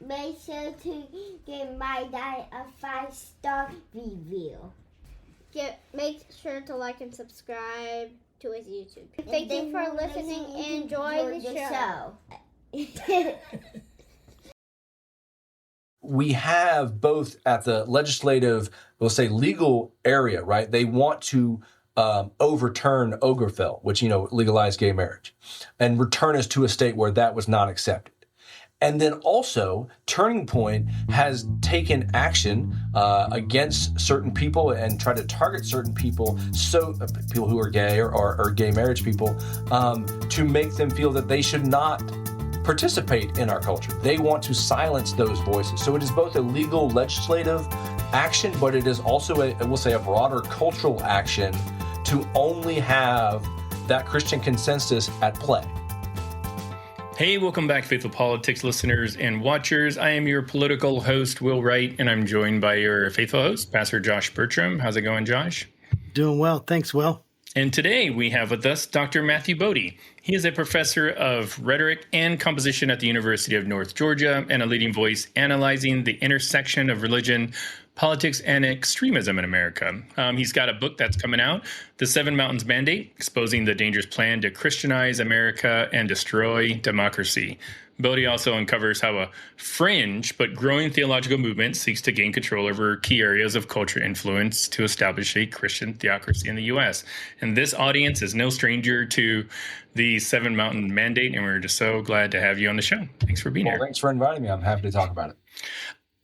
make sure to give my dad a 5-star review. Make sure to like and subscribe to his YouTube. Thank you for listening and enjoy the show. We have both at the legislative, we'll say legal area, right? They want to overturn Obergefell, which, legalized gay marriage, and return us to a state where that was not accepted. And then also, Turning Point has taken action against certain people and tried to target certain people, so people who are gay or gay marriage people, to make them feel that they should not participate in our culture. They want to silence those voices. So it is both a legal legislative action, but it is also a broader cultural action to only have that Christian consensus at play. Hey, welcome back, Faithful Politics listeners and watchers. I am your political host, Will Wright, and I'm joined by your faithful host, Pastor Josh Bertram. How's it going, Josh? Doing well. Thanks, Will. And today we have with us Dr. Matthew Boedy. He is a professor of rhetoric and composition at the University of North Georgia and a leading voice analyzing the intersection of religion, politics, and extremism in America. He's got a book that's coming out, The Seven Mountains Mandate, Exposing the Dangerous Plan to Christianize America and Destroy Democracy. Boedy also uncovers how a fringe but growing theological movement seeks to gain control over key areas of cultural influence to establish a Christian theocracy in the U.S. And this audience is no stranger to the Seven Mountain Mandate, and we're just so glad to have you on the show. Thanks for being here. Thanks for inviting me. I'm happy to talk about it.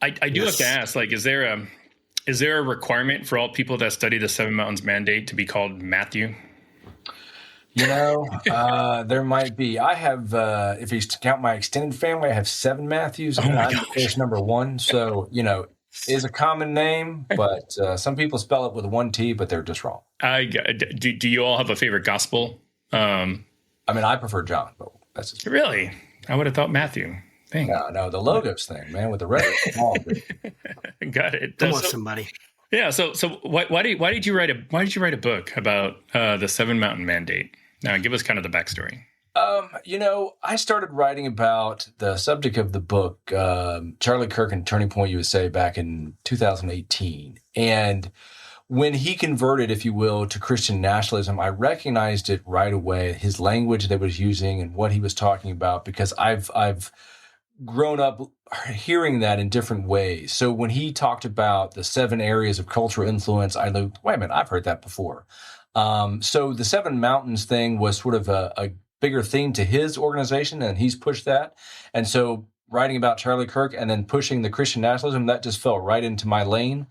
I do have to ask, is there a requirement for all people that study the Seven Mountains Mandate to be called Matthew? There might be. I have, if you count my extended family, I have 7 Matthews. I'm the first number 1. So, is a common name, but some people spell it with 1 T, but they're just wrong. Do you all have a favorite gospel? I prefer John, but that's just really. I would have thought Matthew. Dang. No, the logos thing, man, with the red. Got it. Come on, somebody. Yeah. So why did you write a book about the Seven Mountain Mandate? Now, give us kind of the backstory. I started writing about the subject of the book, Charlie Kirk and Turning Point USA, back in 2018. And when he converted, if you will, to Christian nationalism, I recognized it right away, his language that he was using and what he was talking about, because I've grown up hearing that in different ways. So when he talked about the 7 areas of cultural influence, I looked, wait a minute, I've heard that before. So the Seven Mountains thing was sort of a bigger theme to his organization, and he's pushed that. And so writing about Charlie Kirk and then pushing the Christian nationalism, that just fell right into my lane.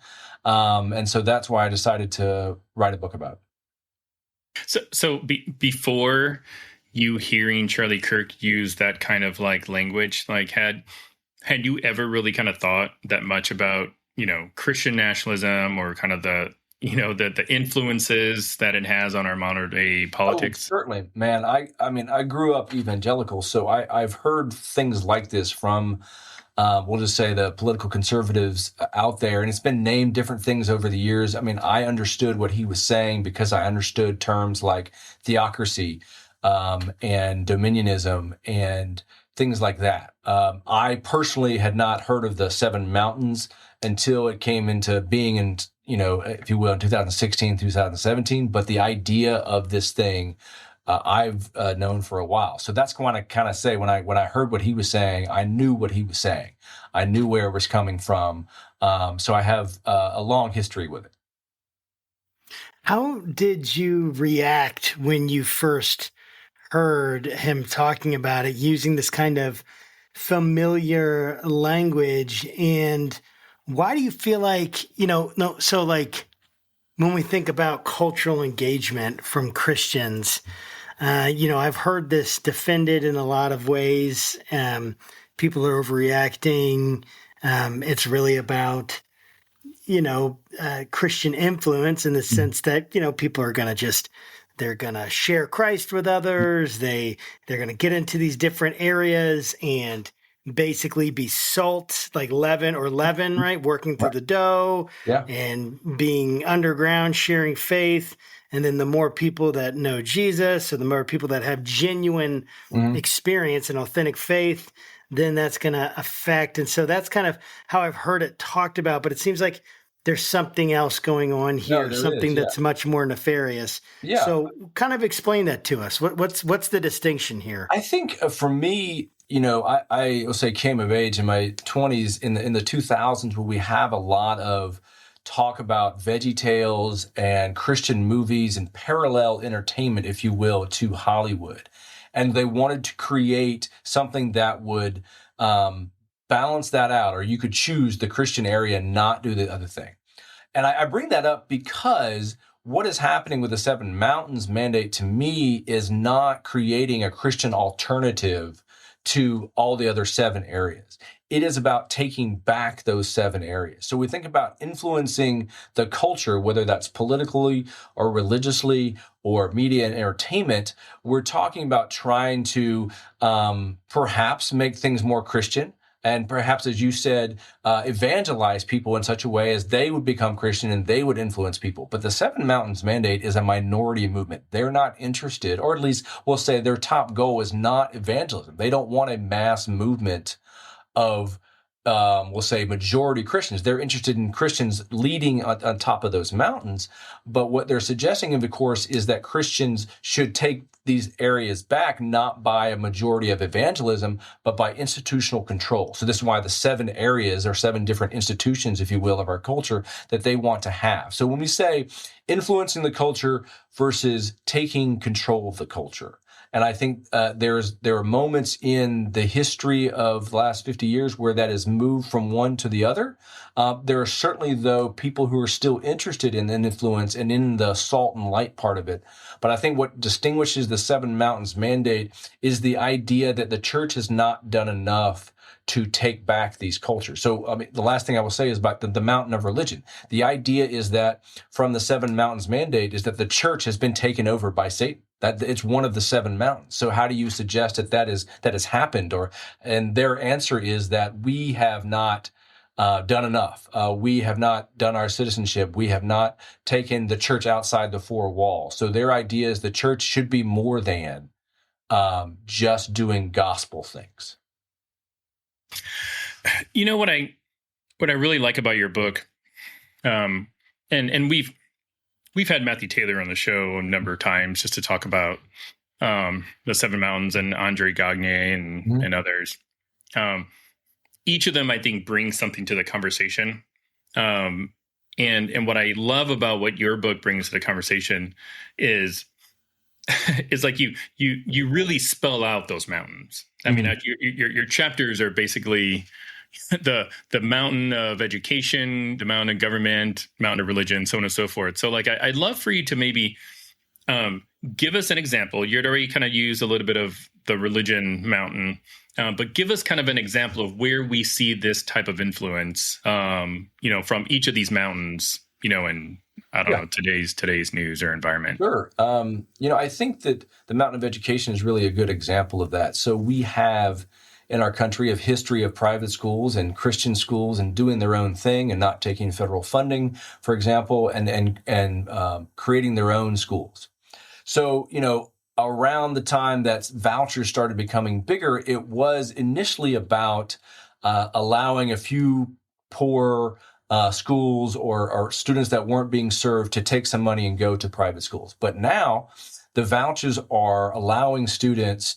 And so that's why I decided to write a book about it. So before you hearing Charlie Kirk use that kind of language, had you ever really kind of thought that much about, Christian nationalism or kind of the influences that it has on our modern day politics? Oh, certainly, man. I grew up evangelical, so I've heard things like this from, we'll just say, the political conservatives out there, and it's been named different things over the years. I understood what he was saying because I understood terms like theocracy, and dominionism and things like that. I personally had not heard of the Seven Mountains until it came into being in, if you will, in 2016, 2017. But the idea of this thing, I've known for a while. So that's what I kind of say when I heard what he was saying, I knew what he was saying. I knew where it was coming from. So I have a long history with it. How did you react when you first heard him talking about it, using this kind of familiar language? And why do you feel like, when we think about cultural engagement from Christians, I've heard this defended in a lot of ways. People are overreacting. It's really about, Christian influence in the sense that, people are going to they're going to share Christ with others. They're going to get into these different areas and basically be salt, like leaven, right? Working through the dough and being underground, sharing faith. And then the more people that know Jesus, or the more people that have genuine experience and authentic faith, then that's going to affect. And so that's kind of how I've heard it talked about, but it seems like there's something else going on here, something that's much more nefarious. Yeah. So kind of explain that to us. What's the distinction here? I think for me, I will say came of age in my 20s in the 2000s, where we have a lot of talk about VeggieTales and Christian movies and parallel entertainment, if you will, to Hollywood. And they wanted to create something that would balance that out, or you could choose the Christian area and not do the other thing. And I bring that up because what is happening with the Seven Mountains mandate to me is not creating a Christian alternative to all the other 7 areas. It is about taking back those 7 areas. So we think about influencing the culture, whether that's politically or religiously or media and entertainment. We're talking about trying to perhaps make things more Christian, and perhaps, as you said, evangelize people in such a way as they would become Christian and they would influence people. But the Seven Mountains Mandate is a minority movement. They're not interested, or at least we'll say their top goal is not evangelism. They don't want a mass movement of, we'll say, majority Christians. They're interested in Christians leading on top of those mountains. But what they're suggesting, of course, is that Christians should take these areas back, not by a majority of evangelism, but by institutional control. So this is why the 7 areas or 7 different institutions, if you will, of our culture that they want to have. So when we say influencing the culture versus taking control of the culture, and I think there are moments in the history of the last 50 years where that has moved from one to the other. There are certainly, though, people who are still interested in influence and in the salt and light part of it. But I think what distinguishes the Seven Mountains Mandate is the idea that the church has not done enough to take back these cultures. So the last thing I will say is about the mountain of religion. The idea is that from the Seven Mountains Mandate is that the church has been taken over by Satan. That it's one of the 7 mountains. So how do you suggest that has happened? And their answer is that we have not done enough. We have not done our citizenship. We have not taken the church outside the 4 walls. So their idea is the church should be more than just doing gospel things. You know what I really like about your book, and we've had Matthew Taylor on the show a number of times just to talk about the Seven Mountains and Andre Gagne and others. Each of them, I think, brings something to the conversation. And what I love about what your book brings to the conversation is like you really spell out those mountains. I mean, your chapters are basically the mountain of education, the mountain of government, mountain of religion, so on and so forth. So like, I'd love for you to maybe give us an example. You'd already kind of used a little bit of the religion mountain, but give us kind of an example of where we see this type of influence, from each of these mountains, in, I don't know, today's news or environment. Sure. I think that the mountain of education is really a good example of that. So we have in our country a history of private schools and Christian schools and doing their own thing and not taking federal funding, for example, and creating their own schools. So, around the time that vouchers started becoming bigger, it was initially about allowing a few poor schools or students that weren't being served to take some money and go to private schools. But now the vouchers are allowing students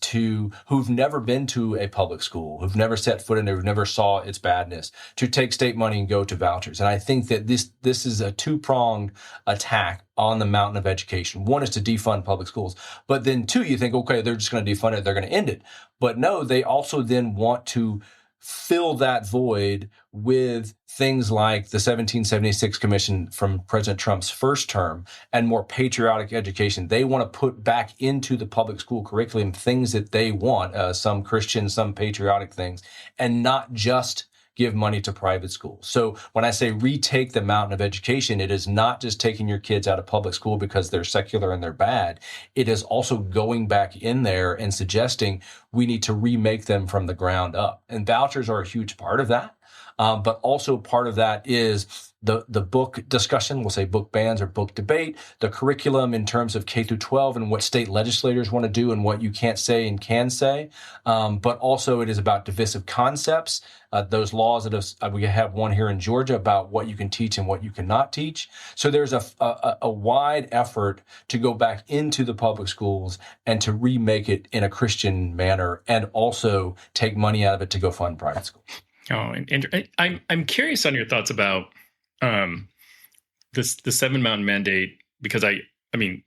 who've never been to a public school, who've never set foot in there, who've never saw its badness, to take state money and go to vouchers. And I think that this is a 2-pronged attack on the mountain of education. One is to defund public schools, but then 2, you think, okay, they're just going to defund it, they're going to end it. But no, they also then want to fill that void with things like the 1776 Commission from President Trump's first term and more patriotic education. They want to put back into the public school curriculum things that they want, some Christian, some patriotic things, and not just give money to private schools. So when I say retake the mountain of education, it is not just taking your kids out of public school because they're secular and they're bad. It is also going back in there and suggesting we need to remake them from the ground up. And vouchers are a huge part of that. But also part of that is the book discussion, we'll say book bans or book debate, the curriculum in terms of K through 12 and what state legislators want to do and what you can't say and can say. But also it is about divisive concepts, those laws that we have one here in Georgia about what you can teach and what you cannot teach. So there's a wide effort to go back into the public schools and to remake it in a Christian manner and also take money out of it to go fund private schools. Oh, and I'm curious on your thoughts about the Seven Mountain Mandate, because I mean,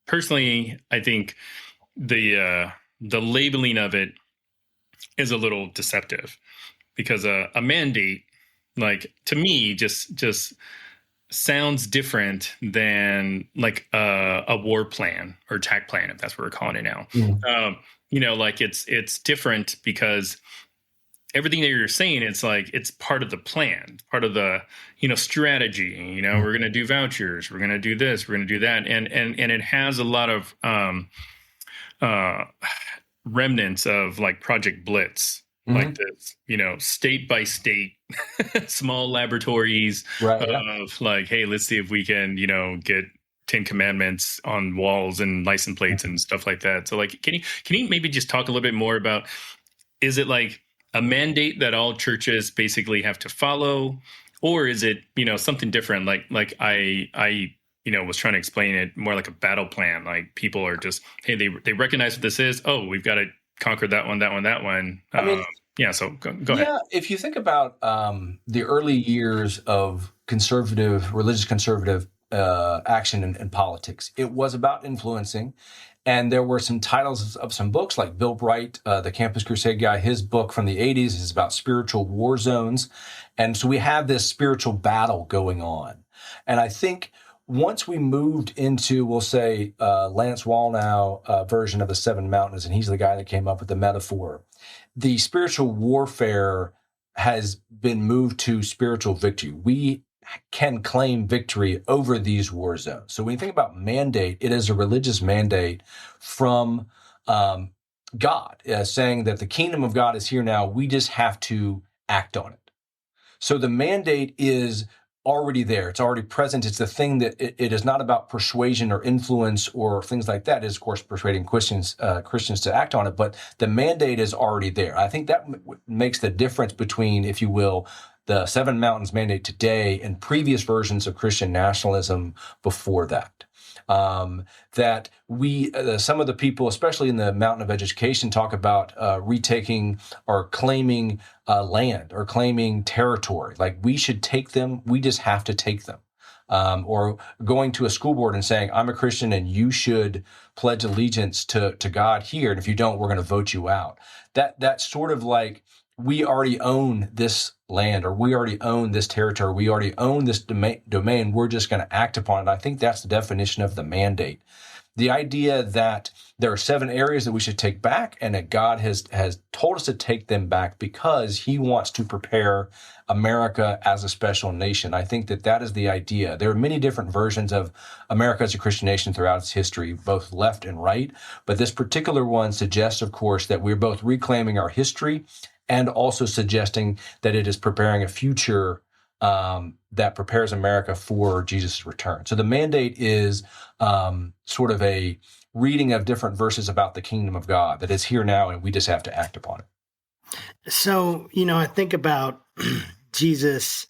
personally, I think the labeling of it is a little deceptive, because a mandate, like, to me, just sounds different than like a war plan or attack plan, if that's what we're calling it now. Like it's different because everything that you're saying, it's like, it's part of the plan, part of the, strategy, we're going to do vouchers, we're going to do this, we're going to do that. And it has a lot of remnants of like Project Blitz, like this, state by state, small laboratories of like, hey, let's see if we can, get 10 commandments on walls and license plates and stuff like that. So like, can you maybe just talk a little bit more about, is it like a mandate that all churches basically have to follow, or is it, something different? Like I was trying to explain it more like a battle plan. Like people are just, hey, they recognize what this is. Oh, we've got to conquer that one. So go ahead. Yeah, if you think about the early years of religious conservative action in politics, it was about influencing. And there were some titles of some books, like Bill Bright, the Campus Crusade guy. His book from the 80s is about spiritual war zones. And so we have this spiritual battle going on. And I think once we moved into, we'll say, Lance Wallnau version of the Seven Mountains, and he's the guy that came up with the metaphor, the spiritual warfare has been moved to spiritual victory. We can claim victory over these war zones. So when you think about mandate, it is a religious mandate from God, saying that the kingdom of God is here now. We just have to act on it. So the mandate is already there. It's already present. It's the thing that it is not about persuasion or influence or things like that. It is, of course, persuading Christians to act on it, but the mandate is already there. I think that makes the difference between, if you will, the Seven Mountains mandate today and previous versions of Christian nationalism before that. That some of the people, especially in the mountain of education, talk about retaking or claiming land or claiming territory. Like we should take them, we just have to take them. Or going to a school board and saying, I'm a Christian and you should pledge allegiance to God here. And if you don't, we're going to vote you out. That's sort of like, we already own this land, or we already own this territory, we already own this domain, we're just going to act upon it. I think that's the definition of the mandate. The idea that there are 7 areas that we should take back, and that God has told us to take them back because he wants to prepare America as a special nation. I think that is the idea. There are many different versions of America as a Christian nation throughout its history, both left and right. But this particular one suggests, of course, that we're both reclaiming our history and also suggesting that it is preparing a future that prepares America for Jesus' return. So the mandate is sort of a reading of different verses about the kingdom of God that is here now, and we just have to act upon it. So, I think about Jesus,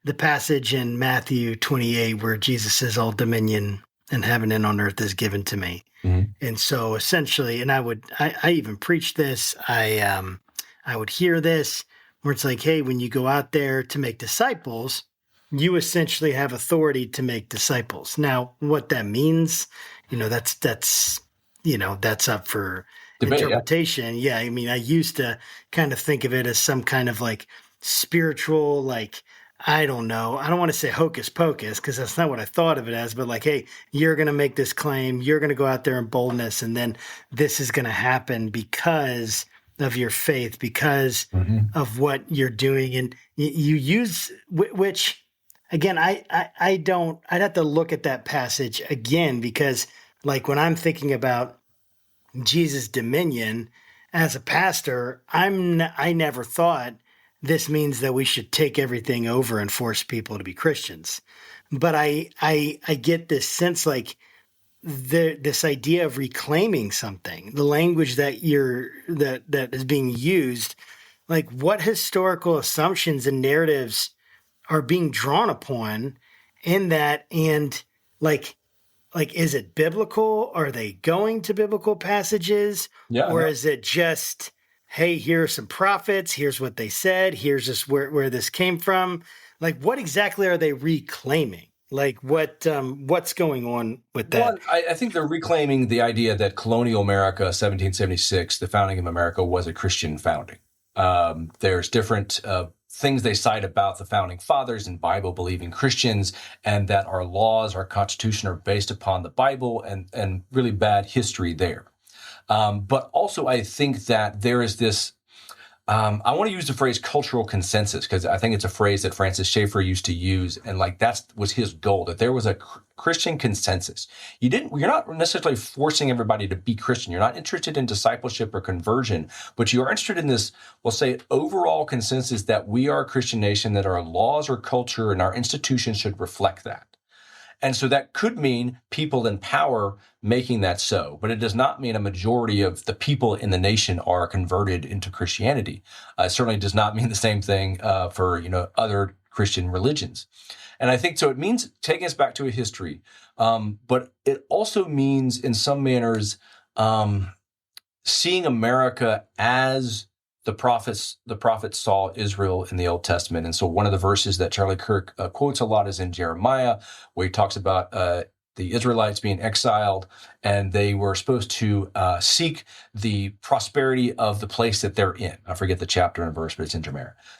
the passage in Matthew 28 where Jesus says, all dominion in heaven and on earth is given to me. Mm-hmm. And so essentially, and I even preach this, I would hear this where it's like, hey, when you go out there to make disciples, you essentially have authority to make disciples. Now, what that means, that's up for debate, interpretation. Yeah. I mean, I used to kind of think of it as some kind of like spiritual, like, I don't know. I don't want to say hocus pocus because that's not what I thought of it as, but like, hey, you're going to make this claim. You're going to go out there in boldness, and then this is going to happen because of your faith, because of what you're doing. And you use, which again, I'd have to look at that passage again, because like when I'm thinking about Jesus' dominion as a pastor, I never thought this means that we should take everything over and force people to be Christians. But I get this sense like this idea of reclaiming something, the language that that is being used, like what historical assumptions and narratives are being drawn upon in that, and like is it biblical? Are they going to biblical passages? Or is it just, hey, here are some prophets, here's what they said, here's just where this came from? Like, what exactly are they reclaiming? Like, what's going on with that? Well, I think they're reclaiming the idea that colonial America, 1776, the founding of America, was a Christian founding. There's different things they cite about the founding fathers and Bible-believing Christians, and that our laws, our Constitution are based upon the Bible, and really bad history there. But also, I think that there is this, I want to use the phrase cultural consensus, because I think it's a phrase that Francis Schaeffer used to use, and like that was his goal, that there was a Christian consensus. You're not necessarily forcing everybody to be Christian. You're not interested in discipleship or conversion, but you are interested in this, we'll say, overall consensus that we are a Christian nation, that our laws or culture and our institutions should reflect that. And so that could mean people in power making that so, but it does not mean a majority of the people in the nation are converted into Christianity. It certainly does not mean the same thing for other Christian religions. And I think so. It means taking us back to a history, but it also means, in some manners, seeing America as the prophets saw Israel in the Old Testament. And so one of the verses that Charlie Kirk quotes a lot is in Jeremiah, where he talks about the Israelites being exiled, and they were supposed to seek the prosperity of the place that they're in. I forget the chapter and verse, but it's in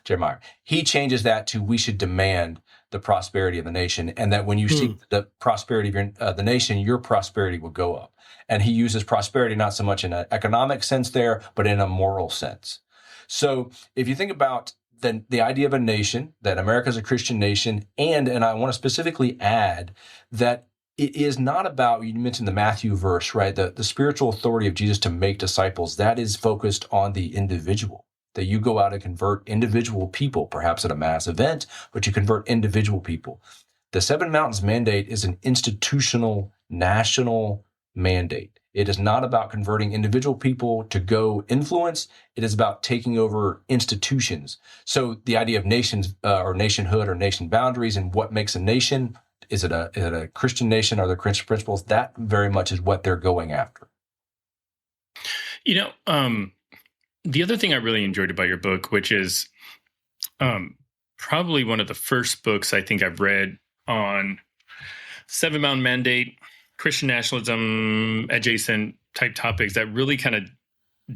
Jeremiah. He changes that to, we should demand the prosperity of the nation, and that when you seek the prosperity of the nation, your prosperity will go up. And he uses prosperity not so much in an economic sense there, but in a moral sense. So if you think about the idea of a nation, that America is a Christian nation, and I want to specifically add that it is not about, you mentioned the Matthew verse, right? The spiritual authority of Jesus to make disciples, that is focused on the individual, that you go out and convert individual people, perhaps at a mass event, but you convert individual people. The Seven Mountains Mandate is an institutional, national mandate. It is not about converting individual people to go influence. It is about taking over institutions. So the idea of nations or nationhood or nation boundaries and what makes a nation, is it a Christian nation? Are there Christian principles? That very much is what they're going after. The other thing I really enjoyed about your book, which is probably one of the first books I think I've read on Seven Mountain Mandate, Christian nationalism, adjacent type topics, that really kind of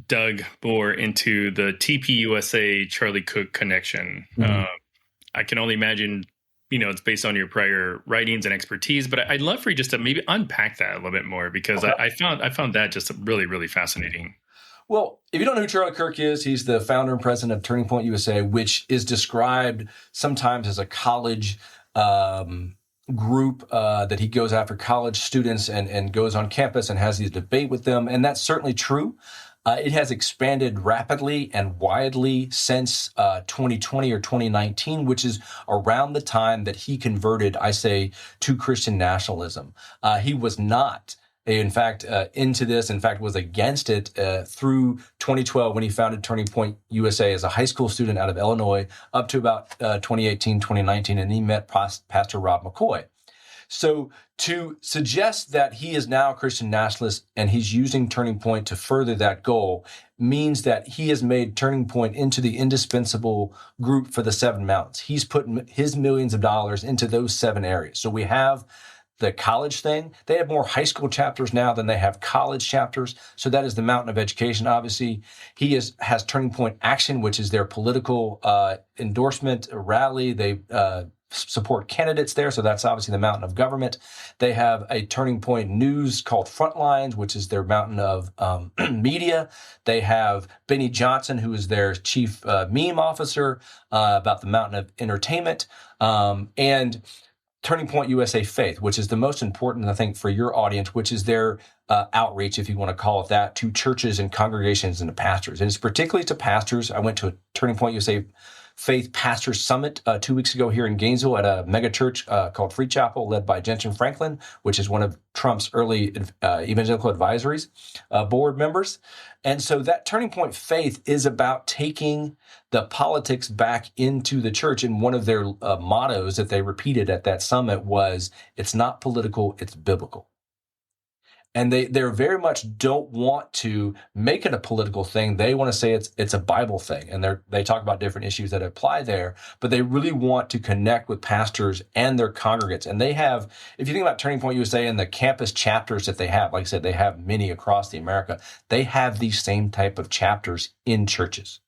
dug more into the TPUSA Charlie Cook connection. Mm-hmm. I can only imagine, it's based on your prior writings and expertise, but I'd love for you just to maybe unpack that a little bit more, because I found that just really, really fascinating. Well, if you don't know who Charlie Kirk is, he's the founder and president of Turning Point USA, which is described sometimes as a college group that he goes after college students and goes on campus and has these debate with them. And that's certainly true. It has expanded rapidly and widely since 2020 or 2019, which is around the time that he converted, I say, to Christian nationalism. He was not, in fact, into this, in fact, was against it through 2012 when he founded Turning Point USA as a high school student out of Illinois up to about 2018, 2019, and he met Pastor Rob McCoy. So to suggest that he is now a Christian nationalist and he's using Turning Point to further that goal means that he has made Turning Point into the indispensable group for the Seven Mountains. He's put his millions of dollars into those 7 areas. So we have the college thing. They have more high school chapters now than they have college chapters. So that is the mountain of education, obviously. He has Turning Point Action, which is their political endorsement rally. They support candidates there. So that's obviously the mountain of government. They have a Turning Point News called Frontlines, which is their mountain of media. They have Benny Johnson, who is their chief meme officer, about the mountain of entertainment. And Turning Point USA Faith, which is the most important, I think, for your audience, which is their outreach, if you want to call it that, to churches and congregations and to pastors. And it's particularly to pastors. I went to a Turning Point USA Faith Pastor Summit 2 weeks ago here in Gainesville at a mega church called Free Chapel, led by Jensen Franklin, which is one of Trump's early evangelical advisories board members. And so that Turning Point Faith is about taking the politics back into the church. And one of their mottos that they repeated at that summit was, it's not political, it's biblical. And they very much don't want to make it a political thing. They want to say it's a Bible thing. And they talk about different issues that apply there, but they really want to connect with pastors and their congregants. And they have, if you think about Turning Point USA and the campus chapters that they have, like I said, they have many across the America. They have these same type of chapters in churches.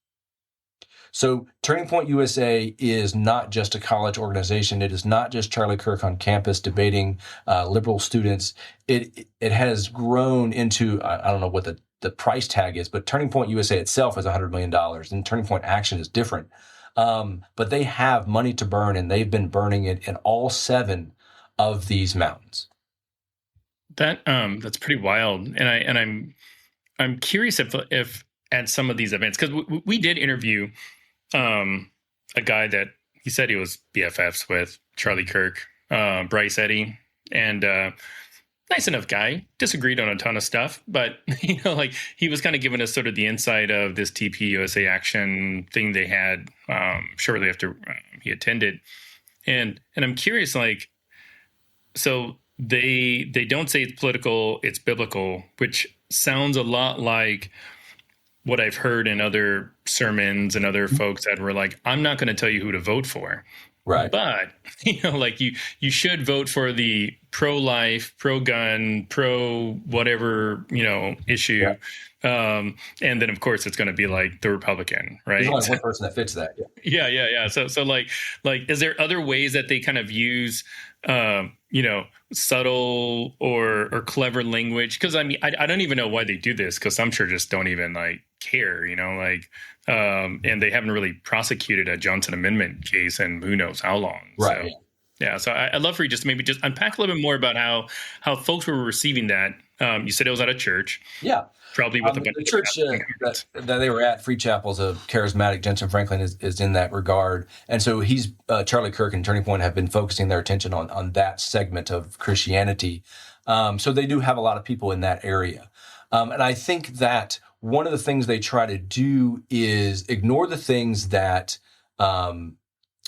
So Turning Point USA is not just a college organization. It is not just Charlie Kirk on campus debating liberal students. It has grown into, I don't know what the price tag is, but Turning Point USA itself is $100 million, and Turning Point Action is different. But they have money to burn, and they've been burning it in all 7 of these mountains. That's pretty wild, and I'm curious if at some of these events, because we did interview a guy that he said he was BFFs with, Charlie Kirk, Bryce Eddy, and nice enough guy. Disagreed on a ton of stuff, but like he was kind of giving us sort of the insight of this TP USA Action thing they had shortly after he attended, and I'm curious, like, so they don't say it's political, it's biblical, which sounds a lot like what I've heard in other sermons and other folks that were like, I'm not going to tell you who to vote for. Right. But, like you should vote for the pro-life, pro-gun, pro-whatever, issue. Yeah. And then, of course, it's going to be like the Republican, right? There's only one person that fits that. Yeah. So like, is there other ways that they kind of use, subtle or clever language? Because I mean, I don't even know why they do this, because I'm sure just don't even like care, and they haven't really prosecuted a Johnson Amendment case in who knows how long. Right. So, yeah. So I'd love for you just maybe just unpack a little bit more about how folks were receiving that. You said it was at a church. Yeah. Probably with a bunch the of church that they were at, Free Chapel's a charismatic. Jensen Franklin is in that regard. And so he's Charlie Kirk and Turning Point have been focusing their attention on that segment of Christianity. So they do have a lot of people in that area. And I think that one of the things they try to do is ignore the things that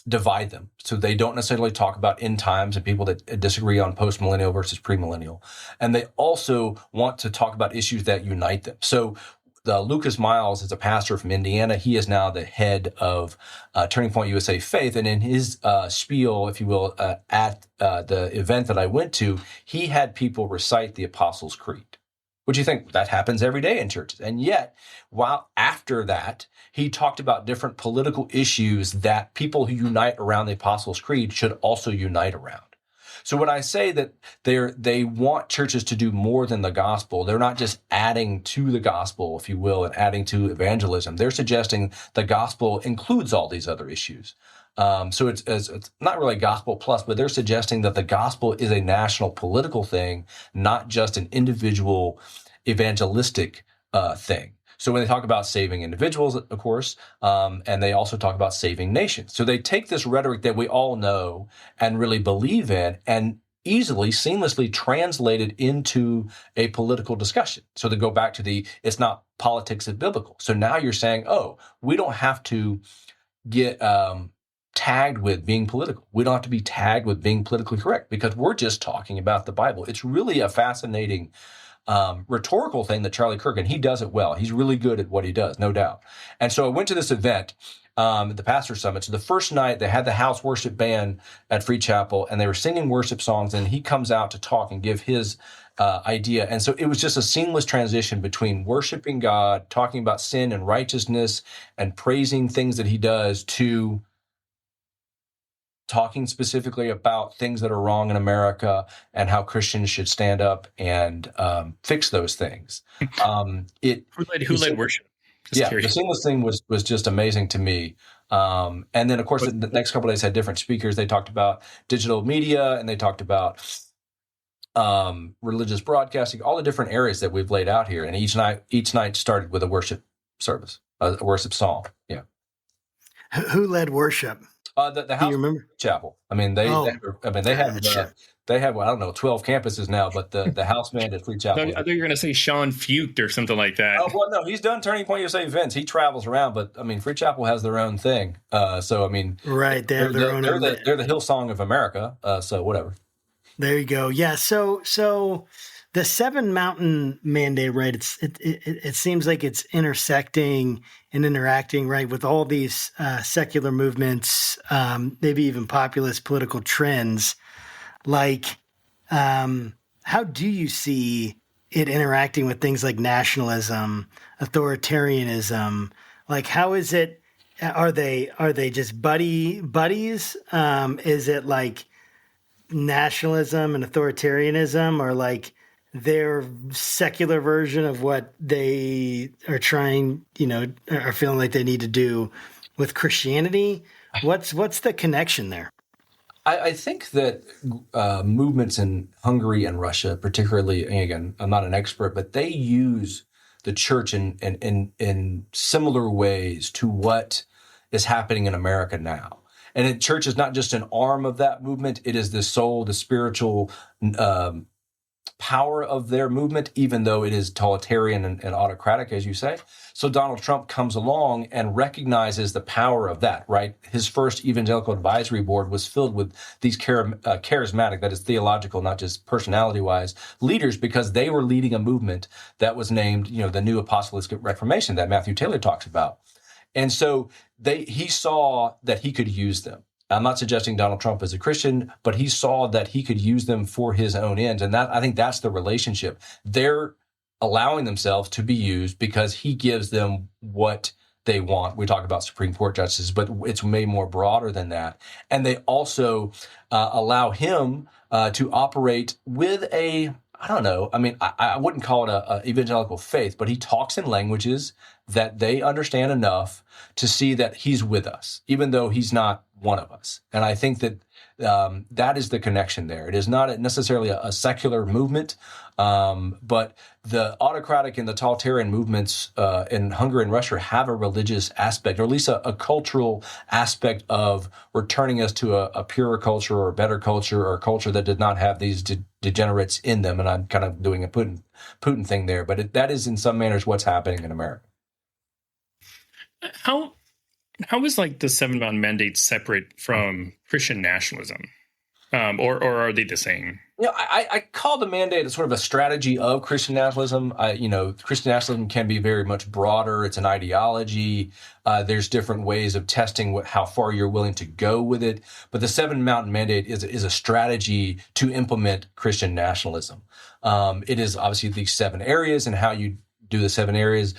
divide them. So they don't necessarily talk about end times and people that disagree on post-millennial versus premillennial. And they also want to talk about issues that unite them. So Lucas Miles is a pastor from Indiana. He is now the head of Turning Point USA Faith. And in his spiel, if you will, at the event that I went to, he had people recite the Apostles' Creed. Which you think that happens every day in churches. And yet, while after that, he talked about different political issues that people who unite around the Apostles' Creed should also unite around. So when I say that they want churches to do more than the gospel, they're not just adding to the gospel, if you will, and adding to evangelism. They're suggesting the gospel includes all these other issues. So it's not really gospel plus, but they're suggesting that the gospel is a national political thing, not just an individual evangelistic thing. So when they talk about saving individuals, of course, and they also talk about saving nations. So they take this rhetoric that we all know and really believe in and easily, seamlessly translate it into a political discussion. So they go back to it's not politics, it's biblical. So now you're saying, we don't have to get tagged with being political. We don't have to be tagged with being politically correct because we're just talking about the Bible. It's really a fascinating rhetorical thing that Charlie Kirk, and he does it well. He's really good at what he does, no doubt. And so I went to this event, the Pastor Summit. So the first night they had the house worship band at Free Chapel and they were singing worship songs, and he comes out to talk and give his idea. And so it was just a seamless transition between worshiping God, talking about sin and righteousness and praising things that he does, to talking specifically about things that are wrong in America and how Christians should stand up and fix those things. Who led worship? Just curious. The seamless thing was just amazing to me. And then, of course, the next couple of days had different speakers. They talked about digital media and they talked about religious broadcasting, all the different areas that we've laid out here. And each night started with a worship service, a worship song. Yeah. Who led worship? The Do house you remember? chapel. I mean, they Gotcha. have well, I don't know, 12 campuses now, but the house band at Free I Chapel. thought you were going to say Sean Fuchs or something like that. Oh, well, no, he's done Turning Point USA events. He travels around, but I mean, Free Chapel has their own thing. So I mean, Right, they have their own. They're the Hillsong of America. So whatever. There you go. Yeah. So the Seven Mountain Mandate, right? It seems like it's intersecting and interacting, right, with all these secular movements, maybe even populist political trends. Like, how do you see it interacting with things like nationalism, authoritarianism? Like, how is it? Are they just buddies? Is it like nationalism and authoritarianism, or like their secular version of what they are trying, are feeling like they need to do with Christianity? What's the connection there? I think that movements in Hungary and Russia, particularly, and again, I'm not an expert, but they use the church in similar ways to what is happening in America now. And the church is not just an arm of that movement. It is the soul, the spiritual power of their movement, even though it is totalitarian and autocratic, as you say. So Donald Trump comes along and recognizes the power of that, right? His first evangelical advisory board was filled with these charismatic, that is theological, not just personality-wise, leaders, because they were leading a movement that was named, the New Apostolic Reformation that Matthew Taylor talks about. And so he saw that he could use them. I'm not suggesting Donald Trump is a Christian, but he saw that he could use them for his own ends. And I think that's the relationship. They're allowing themselves to be used because he gives them what they want. We talk about Supreme Court justices, but it's way more broader than that. And they also allow him to operate with I don't know. I mean, I wouldn't call it a evangelical faith, but he talks in languages that they understand enough to see that he's with us, even though he's not one of us. And I think that that is the connection there. It is not necessarily a secular movement, but the autocratic and the totalitarian movements in Hungary and Russia have a religious aspect, or at least a cultural aspect of returning us to a purer culture or a better culture, or a culture that did not have these degenerates in them. And I'm kind of doing a Putin thing there, but that is in some manners what's happening in America. How is like the Seven Mountain Mandate separate from Christian nationalism, or are they the same? I call the mandate sort of a strategy of Christian nationalism. Christian nationalism can be very much broader. It's an ideology. There's different ways of testing how far you're willing to go with it. But the Seven Mountain Mandate is a strategy to implement Christian nationalism. It is obviously these 7 areas and how you do the 7 areas.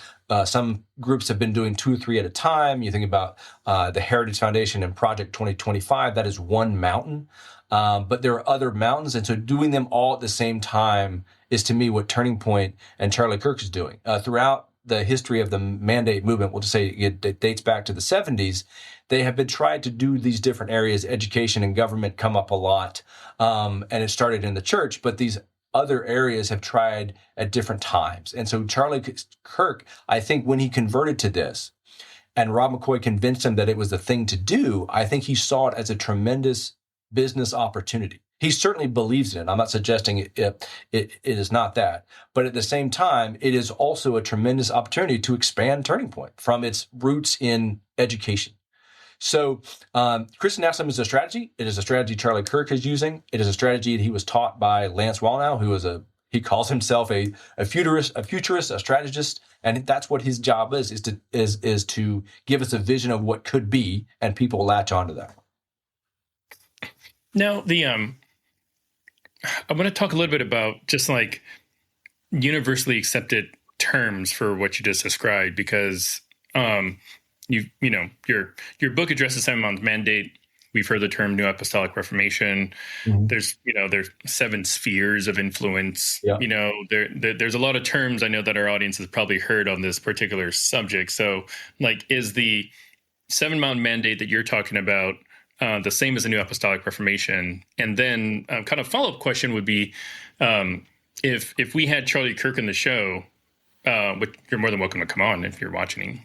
Some groups have been doing 2 or 3 at a time. You think about the Heritage Foundation and Project 2025. That is one mountain. But there are other mountains. And so doing them all at the same time is, to me, what Turning Point and Charlie Kirk is doing. Throughout the history of the mandate movement, we'll just say it dates back to the 70s, they have been trying to do these different areas. Education and government come up a lot. And it started in the church, but these other areas have tried at different times. And so Charlie Kirk, I think when he converted to this and Rob McCoy convinced him that it was the thing to do, I think he saw it as a tremendous business opportunity. He certainly believes in it. I'm not suggesting it is not that. But at the same time, it is also a tremendous opportunity to expand Turning Point from its roots in education. So Christian nationalism is a strategy. It is a strategy Charlie Kirk is using. It is a strategy that he was taught by Lance Wallnau, who is he calls himself a futurist, a strategist, and that's what his job is to give us a vision of what could be, and people latch onto that. Now, I want to talk a little bit about just like universally accepted terms for what you just described, because your book addresses Seven Mountain Mandate. We've heard the term New Apostolic Reformation. Mm-hmm. There's 7 spheres of influence. Yeah. There's a lot of terms I know that our audience has probably heard on this particular subject. So, like, is the Seven Mountain Mandate that you're talking about the same as the New Apostolic Reformation? And then kind of follow-up question would be, if we had Charlie Kirk on the show, which you're more than welcome to come on if you're watching,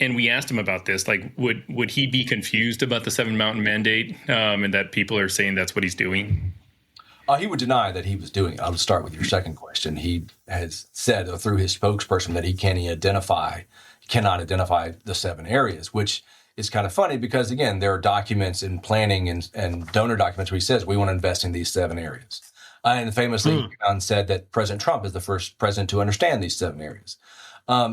and we asked him about this, like, would he be confused about the Seven Mountain Mandate, and that people are saying that's what he's doing? He would deny that he was doing it. I'll start with your second question. He has said through his spokesperson that he cannot identify the 7 areas, which is kind of funny because, again, there are documents in planning and donor documents where he says we want to invest in these 7 areas. And famously, John said that President Trump is the first president to understand these 7 areas.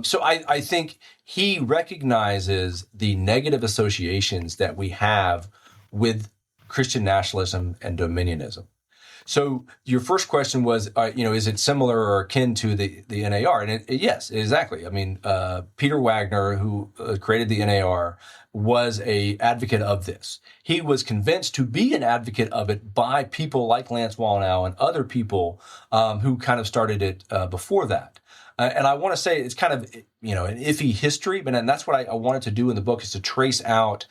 So I think he recognizes the negative associations that we have with Christian nationalism and dominionism. So your first question was, is it similar or akin to the NAR? And yes, exactly. I mean, Peter Wagner, who created the NAR, was a advocate of this. He was convinced to be an advocate of it by people like Lance Wallnau and other people who kind of started it before that. And I want to say it's kind of, an iffy history, but then that's what I wanted to do in the book, is to trace out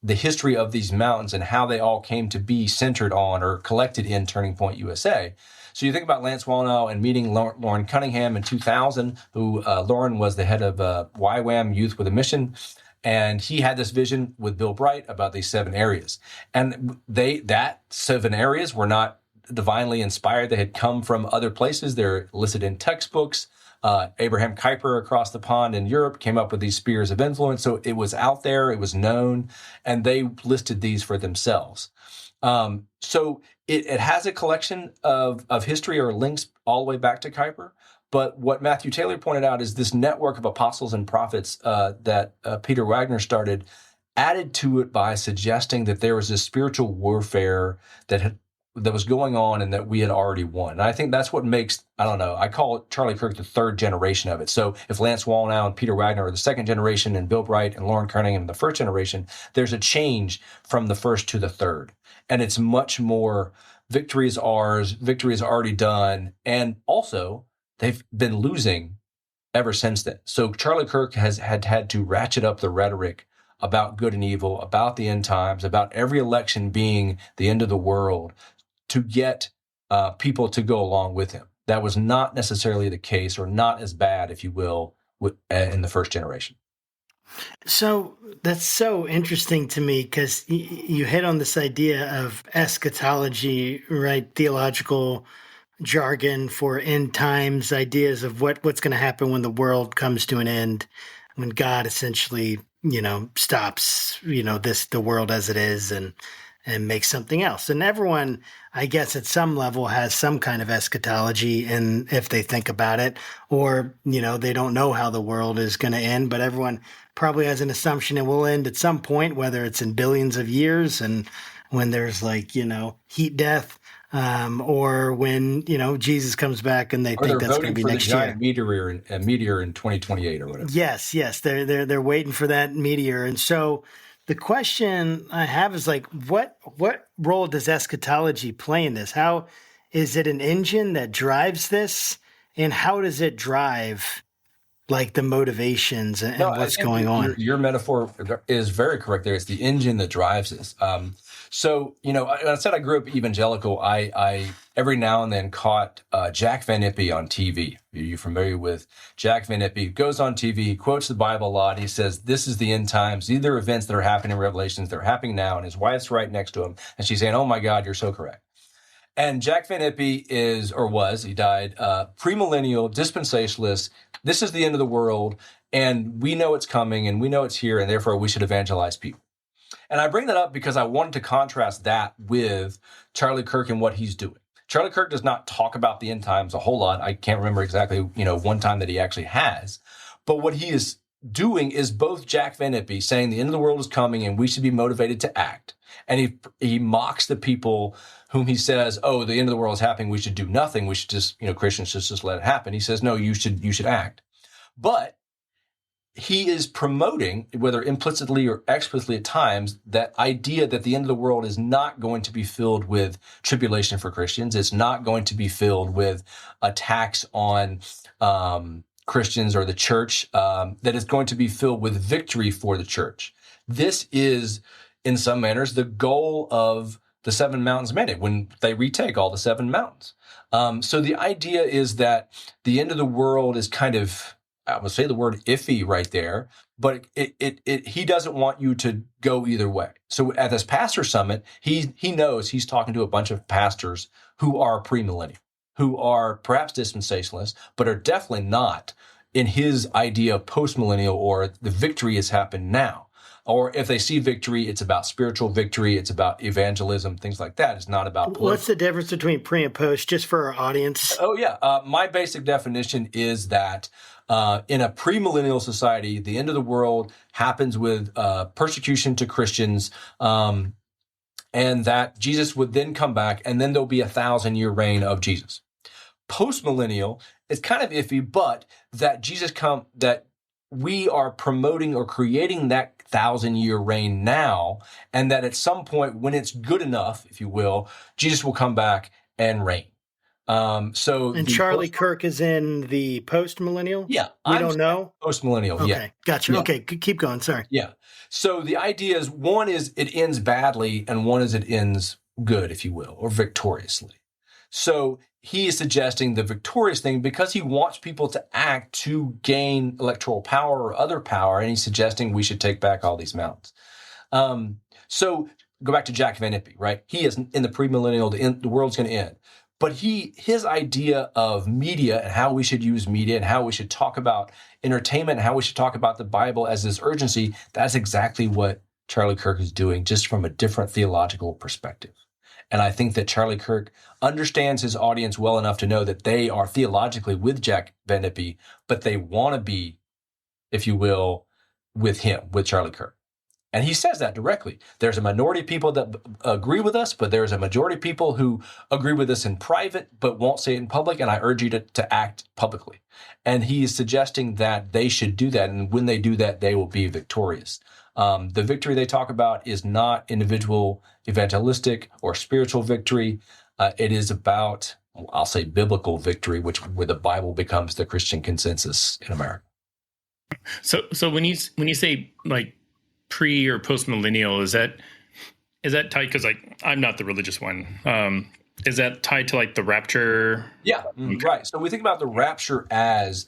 the history of these mountains and how they all came to be centered on or collected in Turning Point USA. So you think about Lance Wallnau and meeting Lauren Cunningham in 2000, who Lauren was the head of YWAM, Youth with a Mission, and he had this vision with Bill Bright about these 7 areas. And that 7 areas were not divinely inspired. They had come from other places. They're listed in textbooks. Abraham Kuyper across the pond in Europe came up with these spheres of influence. So it was out there, it was known, and they listed these for themselves. So it has a collection of history or links all the way back to Kuyper. But what Matthew Taylor pointed out is this network of apostles and prophets that Peter Wagner started, added to it by suggesting that there was this spiritual warfare that was going on and that we had already won. And I think that's what makes, I call it Charlie Kirk the 3rd generation of it. So if Lance Wallnau and Peter Wagner are the 2nd generation and Bill Bright and Lauren Cunningham the 1st generation, there's a change from the 1st to the 3rd. And it's much more victory is ours, victory is already done. And also they've been losing ever since then. So Charlie Kirk has had to ratchet up the rhetoric about good and evil, about the end times, about every election being the end of the world, to get people to go along with him. That was not necessarily the case, or not as bad, if you will, in the 1st generation. So that's so interesting to me, because you hit on this idea of eschatology, right? Theological jargon for end times, ideas of what's going to happen when the world comes to an end, when God essentially, stops, the world as it is and makes something else. And everyone, I guess, at some level has some kind of eschatology, and if they think about it, or, they don't know how the world is going to end, but everyone probably has an assumption it will end at some point, whether it's in billions of years and when there's heat death, or when, Jesus comes back and they think that's going to be next year. Meteor in 2028 or whatever. Yes. They're waiting for that meteor. And so the question I have is what role does eschatology play in this? How is it an engine that drives this? And how does it drive the motivations and what's going on? Your metaphor is very correct there. It's the engine that drives this. So, I said I grew up evangelical. I every now and then caught Jack Van Ippy on TV. Are you familiar with Jack Van Ippy? Goes on TV, quotes the Bible a lot. He says, this is the end times. These are events that are happening in Revelations. They're happening now. And his wife's right next to him. And she's saying, oh, my God, you're so correct. And Jack Van Ippy he died, premillennial, dispensationalist. This is the end of the world. And we know it's coming and we know it's here. And therefore, we should evangelize people. And I bring that up because I wanted to contrast that with Charlie Kirk and what he's doing. Charlie Kirk does not talk about the end times a whole lot. I can't remember exactly, one time that he actually has. But what he is doing is both Jack Van Ippy saying the end of the world is coming and we should be motivated to act. And he mocks the people whom he says, oh, the end of the world is happening. We should do nothing. We should just, Christians should just let it happen. He says, no, you should act. But he is promoting, whether implicitly or explicitly at times, that idea that the end of the world is not going to be filled with tribulation for Christians. It's not going to be filled with attacks on Christians or the church, that is going to be filled with victory for the church. This is, in some manners, the goal of the Seven Mountains Mandate when they retake all the 7 mountains. So the idea is that the end of the world is kind of, I'm gonna say the word iffy right there, but he doesn't want you to go either way. So at this pastor summit, he knows he's talking to a bunch of pastors who are premillennial, who are perhaps dispensationalists, but are definitely not in his idea of postmillennial, or the victory has happened now. Or if they see victory, it's about spiritual victory, it's about evangelism, things like that. It's not about political. What's the difference between pre and post, just for our audience? Oh, yeah. My basic definition is that in a premillennial society, the end of the world happens with persecution to Christians, and that Jesus would then come back, and then there'll be 1,000-year reign of Jesus. Postmillennial is kind of iffy, but that that we are promoting or creating that 1,000-year reign now, and that at some point when it's good enough, if you will, Jesus will come back and reign. And Charlie Kirk is in the post-millennial? Yeah. We don't know? Post-millennial, okay, yeah. Gotcha. Yeah. Okay, keep going. Sorry. Yeah. So the idea is, one is it ends badly, and one is it ends good, if you will, or victoriously. So he is suggesting the victorious thing because he wants people to act to gain electoral power or other power, and he's suggesting we should take back all these mountains. So go back to Jack Van Impe, right? He is in the premillennial, the world's going to end. But his idea of media and how we should use media and how we should talk about entertainment and how we should talk about the Bible as this urgency, that's exactly what Charlie Kirk is doing, just from a different theological perspective. And I think that Charlie Kirk understands his audience well enough to know that they are theologically with Jack Van Impe, but they want to be, if you will, with him, with Charlie Kirk. And he says that directly. There's a minority of people that agree with us, but there's a majority of people who agree with us in private, but won't say it in public. And I urge you to act publicly. And he is suggesting that they should do that. And when they do that, they will be victorious. The victory they talk about is not individual evangelistic or spiritual victory. It is about, I'll say, biblical victory, where the Bible becomes the Christian consensus in America. So when you say like pre or post millennial, is that tied? Because like I'm not the religious one. Is that tied to like the rapture? Yeah, right. So we think about the rapture as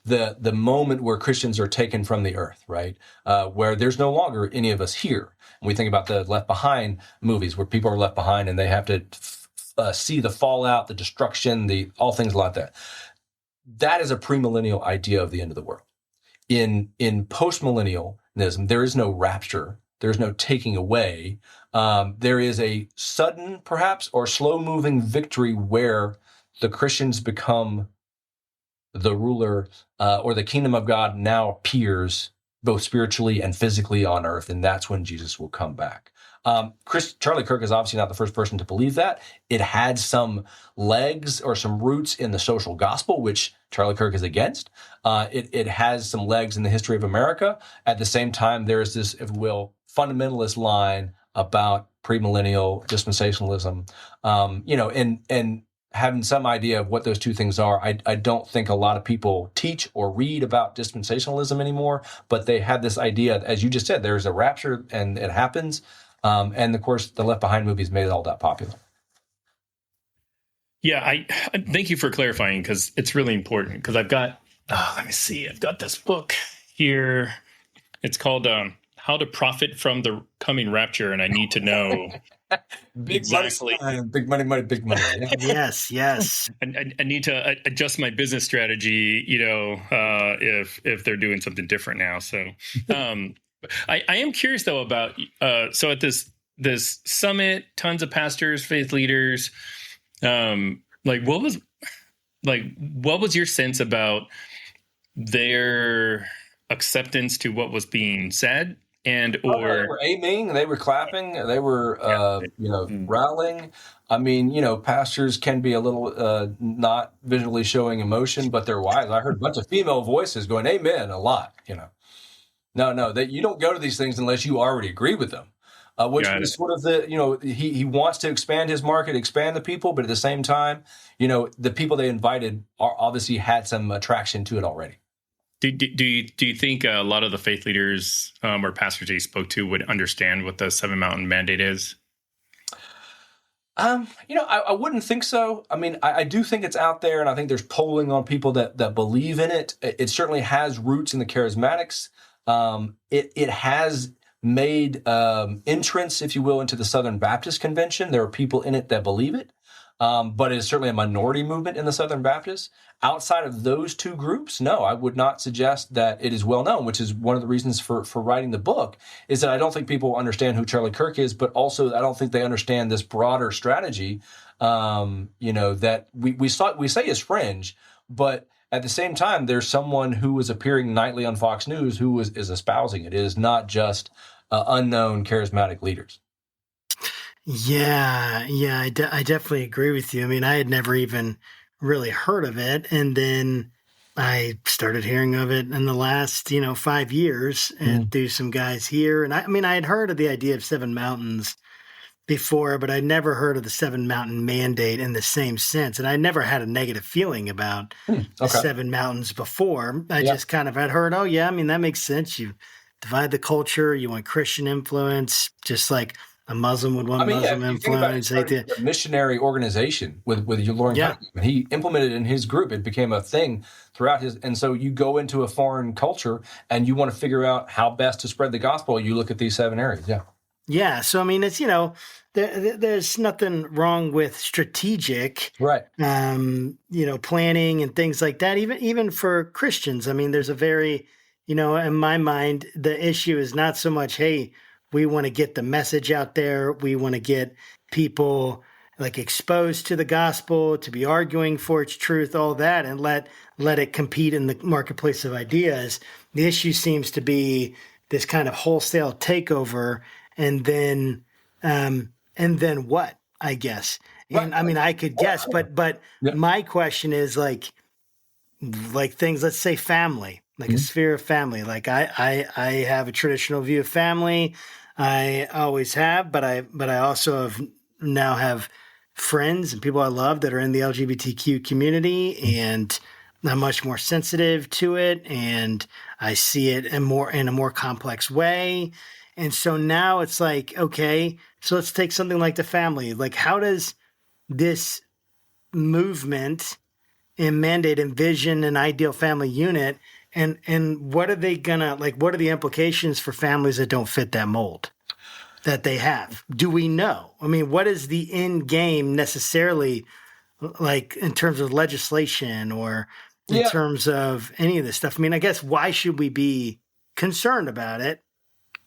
the moment where Christians are taken from the earth, right? Where there's no longer any of us here. And we think about the Left Behind movies, where people are left behind and they have to see the fallout, the destruction, all things like that. That is a premillennial idea of the end of the world. In postmillennialism, there is no rapture. There's no taking away. There is a sudden, perhaps, or slow-moving victory where the Christians become the ruler, or the kingdom of God now appears both spiritually and physically on earth, and that's when Jesus will come back. Charlie Kirk is obviously not the first person to believe that. It had some legs or some roots in the social gospel, which Charlie Kirk is against. It has some legs in the history of America. At the same time, there is this, if you will, fundamentalist line about premillennial dispensationalism, and having some idea of what those two things are. I don't think a lot of people teach or read about dispensationalism anymore, but they have this idea, as you just said, there's a rapture and it happens. And of course, the Left Behind movies made it all that popular. Yeah, I thank you for clarifying, because it's really important. Because I've got, let me see, I've got this book here. It's called How to Profit from the Coming Rapture, and I need to know exactly. Big money. Yeah. Yes. I need to adjust my business strategy, if they're doing something different now. So I am curious, though, about so at this summit, tons of pastors, faith leaders. What was your sense about their acceptance to what was being said? And they were aiming, they were clapping, they were rallying. I mean, pastors can be a little not visually showing emotion, but they're wise. I heard a bunch of female voices going amen a lot. No, that you don't go to these things unless you already agree with them. Which is sort of he wants to expand his market, expand the people, but at the same time, the people they invited obviously had some attraction to it already. Do you think a lot of the faith leaders or pastors that you spoke to would understand what the Seven Mountain Mandate is? I wouldn't think so. I mean, I do think it's out there, and I think there's polling on people that believe in it. It certainly has roots in the charismatics. It has made entrance, if you will, into the Southern Baptist Convention. There are people in it that believe it, but it's certainly a minority movement in the Southern Baptists. Outside of those two groups, no, I would not suggest that it is well known, which is one of the reasons for writing the book, is that I don't think people understand who Charlie Kirk is, but also I don't think they understand this broader strategy, that we say is fringe, but at the same time, there's someone who is appearing nightly on Fox News who is espousing it. It is not just unknown charismatic leaders. Yeah, I definitely agree with you. I mean, I had never even really heard of it, and then I started hearing of it in the last 5 years, and through some guys here. And I had heard of the idea of 7 mountains before, but I'd never heard of the 7 mountain mandate in the same sense, and I never had a negative feeling about the 7 mountains before. I just kind of had heard, that makes sense. You divide the culture, you want Christian influence, just like a Muslim would want Muslim influence. A missionary organization with your Lauren Cunningham. He implemented it in his group. It became a thing throughout his. And so you go into a foreign culture and you want to figure out how best to spread the gospel. You look at these 7 areas. Yeah. Yeah. So, it's, there's nothing wrong with strategic, right? Planning and things like that. Even for Christians, there's a very, in my mind, the issue is not so much, hey, we want to get the message out there. We want to get people exposed to the gospel, to be arguing for its truth, all that, and let it compete in the marketplace of ideas. The issue seems to be this kind of wholesale takeover, and then what? I guess. And I could guess, but my question is like things. Let's say family. A sphere of family. I have a traditional view of family. I always have, but I also now have friends and people I love that are in the LGBTQ community, and I'm much more sensitive to it, and I see it in a more complex way. And so now it's okay, so let's take something like the family. How does this movement and mandate envision an ideal family unit? And what are they gonna what are the implications for families that don't fit that mold that they have? Do we know? What is the end game necessarily in terms of legislation or in terms of any of this stuff? I guess why should we be concerned about it?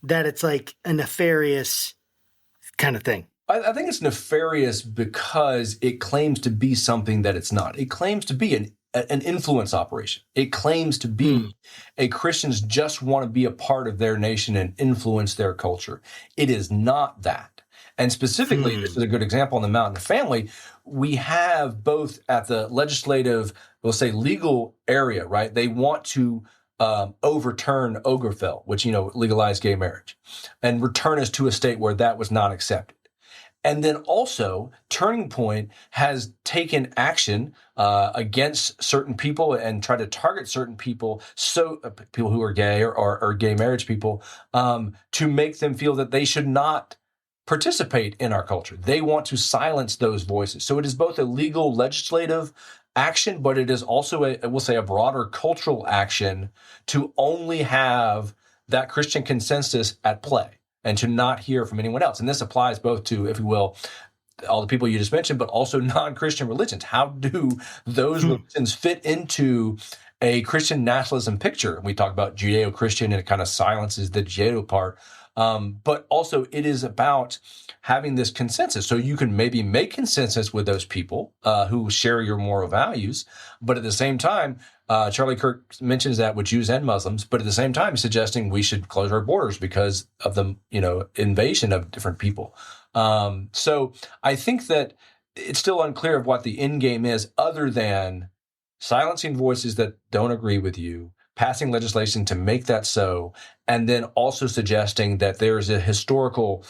That it's a nefarious kind of thing. I think it's nefarious because it claims to be something that it's not. It claims to be an influence operation. It claims to be Christians just want to be a part of their nation and influence their culture. It is not that. And specifically, this is a good example in the Mountain Family. We have both at the legislative, we'll say legal area, right? They want to overturn Obergefell, which, legalized gay marriage, and return us to a state where that was not accepted. And then also, Turning Point has taken action against certain people and tried to target certain people, people who are gay or gay marriage people, to make them feel that they should not participate in our culture. They want to silence those voices. So it is both a legal legislative action, but it is also a broader cultural action to only have that Christian consensus at play and to not hear from anyone else. And this applies both to, if you will, all the people you just mentioned, but also non-Christian religions. How do those religions fit into a Christian nationalism picture? And we talk about Judeo-Christian, and it kind of silences the Judeo part. But also it is about having this consensus. So you can maybe make consensus with those people who share your moral values. But at the same time, Charlie Kirk mentions that with Jews and Muslims, but at the same time suggesting we should close our borders because of the invasion of different people. So I think that it's still unclear of what the end game is, other than silencing voices that don't agree with you, passing legislation to make that so, and then also suggesting that there is a historical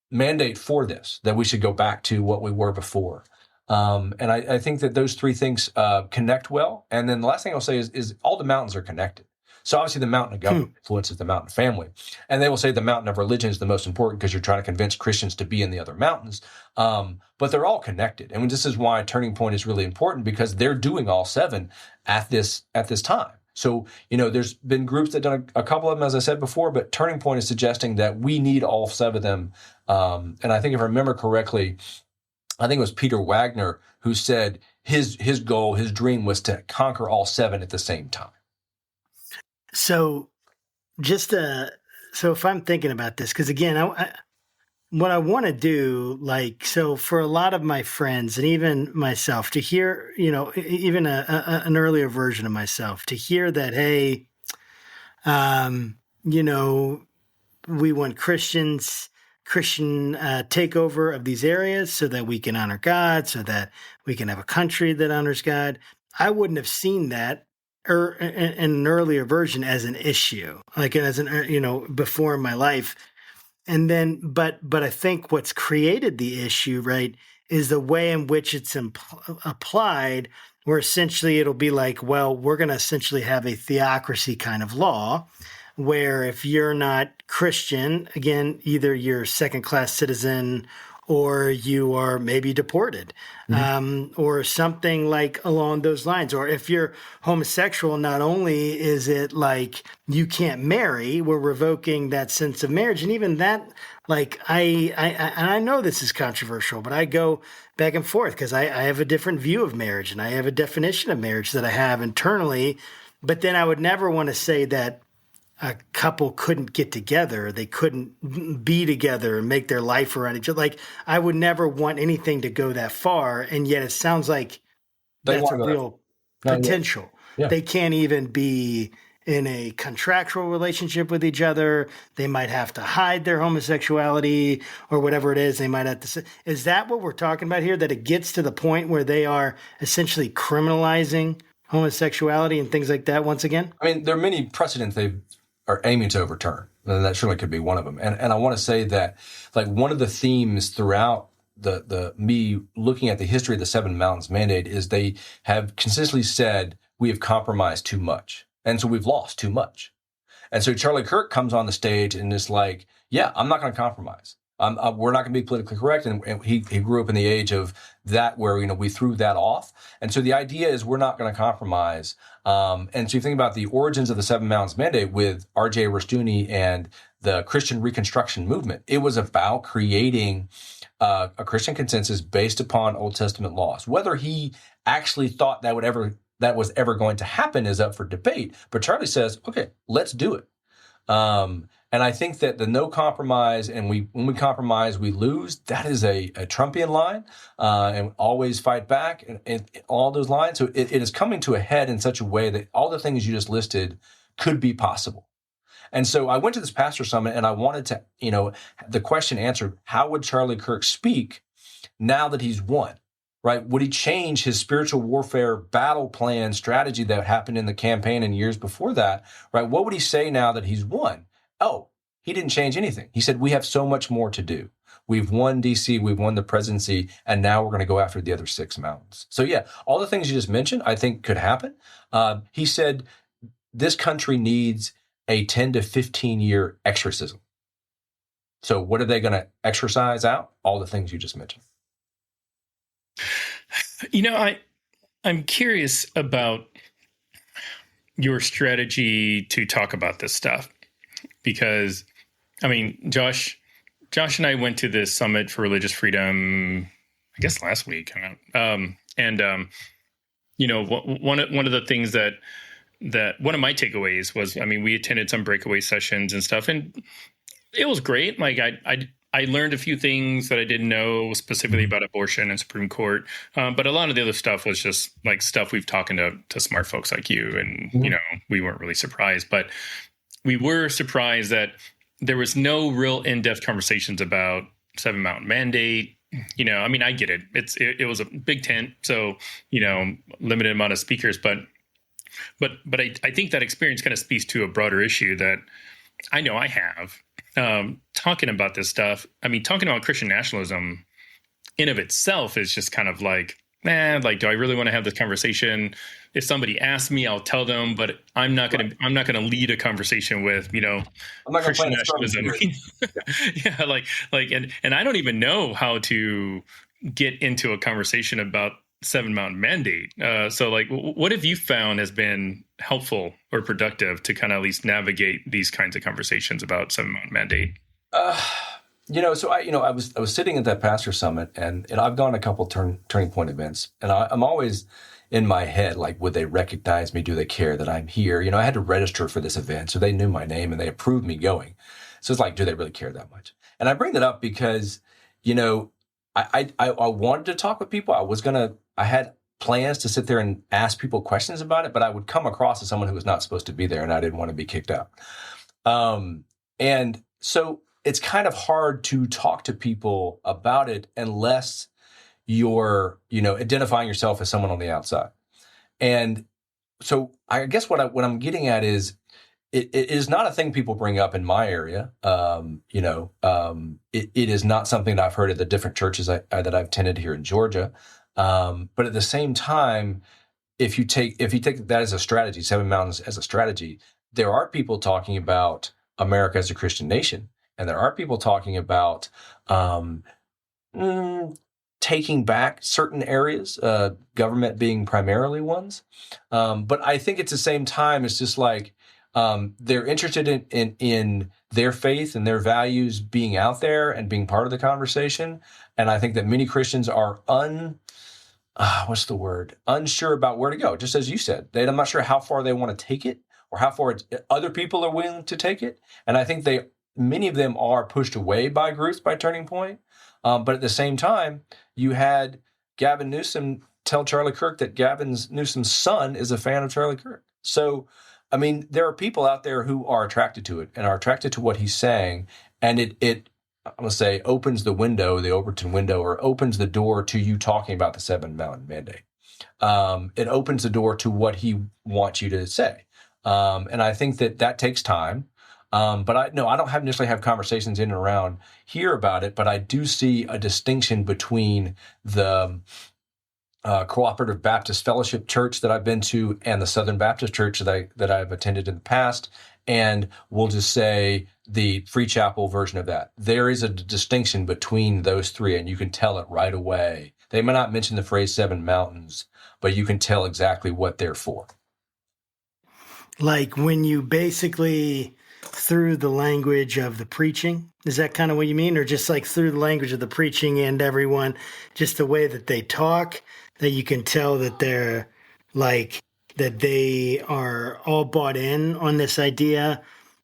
mandate for this, that we should go back to what we were before. And I think that those three things connect well. And then the last thing I'll say is all the mountains are connected. So obviously the mountain of government influences the mountain family. And they will say the mountain of religion is the most important because you're trying to convince Christians to be in the other mountains. But they're all connected. And this is why Turning Point is really important, because they're doing all 7 at this time. So, there's been groups that done a couple of them, as I said before, but Turning Point is suggesting that we need all 7 of them. And I think if I remember correctly, I think it was Peter Wagner who said his goal, his dream was to conquer all 7 at the same time. So so if I'm thinking about this, because again, what I want to do, so for a lot of my friends and even myself to hear, even an earlier version of myself, to hear that, hey, we want Christian takeover of these areas so that we can honor God, so that we can have a country that honors God. I wouldn't have seen that in an earlier version as an issue, before in my life. And then, but I think what's created the issue, right, is the way in which it's applied, where essentially it'll be like, well, we're going to essentially have a theocracy kind of law, where if you're not Christian, again, either you're second-class citizen or you are maybe deported, or something like along those lines. Or if you're homosexual, not only is it like you can't marry, we're revoking that sense of marriage. And even that, I know this is controversial, but I go back and forth because I have a different view of marriage and I have a definition of marriage that I have internally. But then I would never want to say that a couple couldn't get together, they couldn't be together and make their life around each other. Like, I would never want anything to go that far, and yet it sounds like that's a real potential. Yeah. They can't even be in a contractual relationship with each other. They might have to hide their homosexuality or whatever it is. They might have to say, is that what we're talking about here? That it gets to the point where they are essentially criminalizing homosexuality and things like that once again? I mean, there are many precedents they are aiming to overturn, and that certainly could be one of them. And I want to say that, one of the themes throughout the me looking at the history of the 7 Mountains Mandate is they have consistently said we have compromised too much, and so we've lost too much. And so Charlie Kirk comes on the stage and is like, "Yeah, I'm not going to compromise. We're not going to be politically correct." And he grew up in the age of that, where we threw that off. And so the idea is we're not going to compromise. And so you think about the origins of the 7 Mountains Mandate with R.J. Rushdoony and the Christian Reconstruction movement. It was about creating a Christian consensus based upon Old Testament laws. Whether he actually thought that was ever going to happen is up for debate. But Charlie says, "Okay, let's do it." And I think that the no compromise, and when we compromise, we lose, that is a Trumpian line, and always fight back, and all those lines. So it is coming to a head in such a way that all the things you just listed could be possible. And so I went to this pastor summit, and I wanted to, the question answered, how would Charlie Kirk speak now that he's won? Right? Would he change his spiritual warfare battle plan strategy that happened in the campaign and years before that? Right? What would he say now that he's won? Oh, he didn't change anything. He said, we have so much more to do. We've won DC, we've won the presidency, and now we're going to go after the other 6 mountains. So yeah, all the things you just mentioned, I think could happen. He said, this country needs a 10 to 15 year exorcism. So what are they going to exercise out? All the things you just mentioned. I'm curious about your strategy to talk about this stuff, because, Josh and I went to this summit for religious freedom, I guess last week. One of the things that one of my takeaways was, we attended some breakaway sessions and stuff, and it was great. I learned a few things that I didn't know specifically about abortion and Supreme Court. But a lot of the other stuff was just stuff we've talking to smart folks like you. And, we weren't really surprised. But we were surprised that there was no real in-depth conversations about 7 Mountain Mandate. I get it. It was a big tent. So, limited amount of speakers. But I think that experience kind of speaks to a broader issue that I know I have. Talking about this stuff, talking about Christian nationalism in of itself is just kind of like, do I really want to have this conversation? If somebody asks me, I'll tell them, but I'm not going to lead a conversation with, I'm not going to Christian play nationalism. Yeah. Like, and I don't even know how to get into a conversation about Seven Mountain Mandate. So like, what have you found has been helpful or productive to kind of at least navigate these kinds of conversations about Seven Mountain Mandate? So I was sitting at that pastor summit, and I've gone to a couple turning point events, and I'm always in my head, like, would they recognize me? Do they care that I'm here? I had to register for this event, so they knew my name and they approved me going. So it's like, do they really care that much? And I bring that up because, I wanted to talk with people. I had plans to sit there and ask people questions about it, but I would come across as someone who was not supposed to be there, and I didn't want to be kicked out. And so it's kind of hard to talk to people about it unless you're, identifying yourself as someone on the outside. And so I guess what I'm getting at is it is not a thing people bring up in my area. It is not something that I've heard at the different churches that I've attended here in Georgia. But at the same time, if you take that as a strategy, Seven Mountains as a strategy, there are people talking about America as a Christian nation. And there are people talking about taking back certain areas, government being primarily ones. But I think at the same time, it's just like they're interested in their faith and their values being out there and being part of the conversation. And I think that many Christians are unsure about where to go. Just as you said, I'm not sure how far they want to take it or how far other people are willing to take it. And I think many of them are pushed away by groups by Turning Point. But at the same time, you had Gavin Newsom tell Charlie Kirk that Gavin Newsom's son is a fan of Charlie Kirk. So, I mean, there are people out there who are attracted to it and are attracted to what he's saying. And it I'm going to say, opens the Overton window, or opens the door to you talking about the Seven Mountain Mandate. It opens the door to what he wants you to say. And I think that takes time. But I don't necessarily have conversations in and around here about it, but I do see a distinction between the Cooperative Baptist Fellowship Church that I've been to and the Southern Baptist Church that I've attended in the past, and we'll just say the Free Chapel version of that. There is a distinction between those three, and you can tell it right away. They may not mention the phrase Seven Mountains, but you can tell exactly what they're for. Like when you basically, through the language of the preaching, is that kind of what you mean? Or just like through the language of the preaching and everyone, just the way that they talk, that you can tell that they're like, that they are all bought in on this idea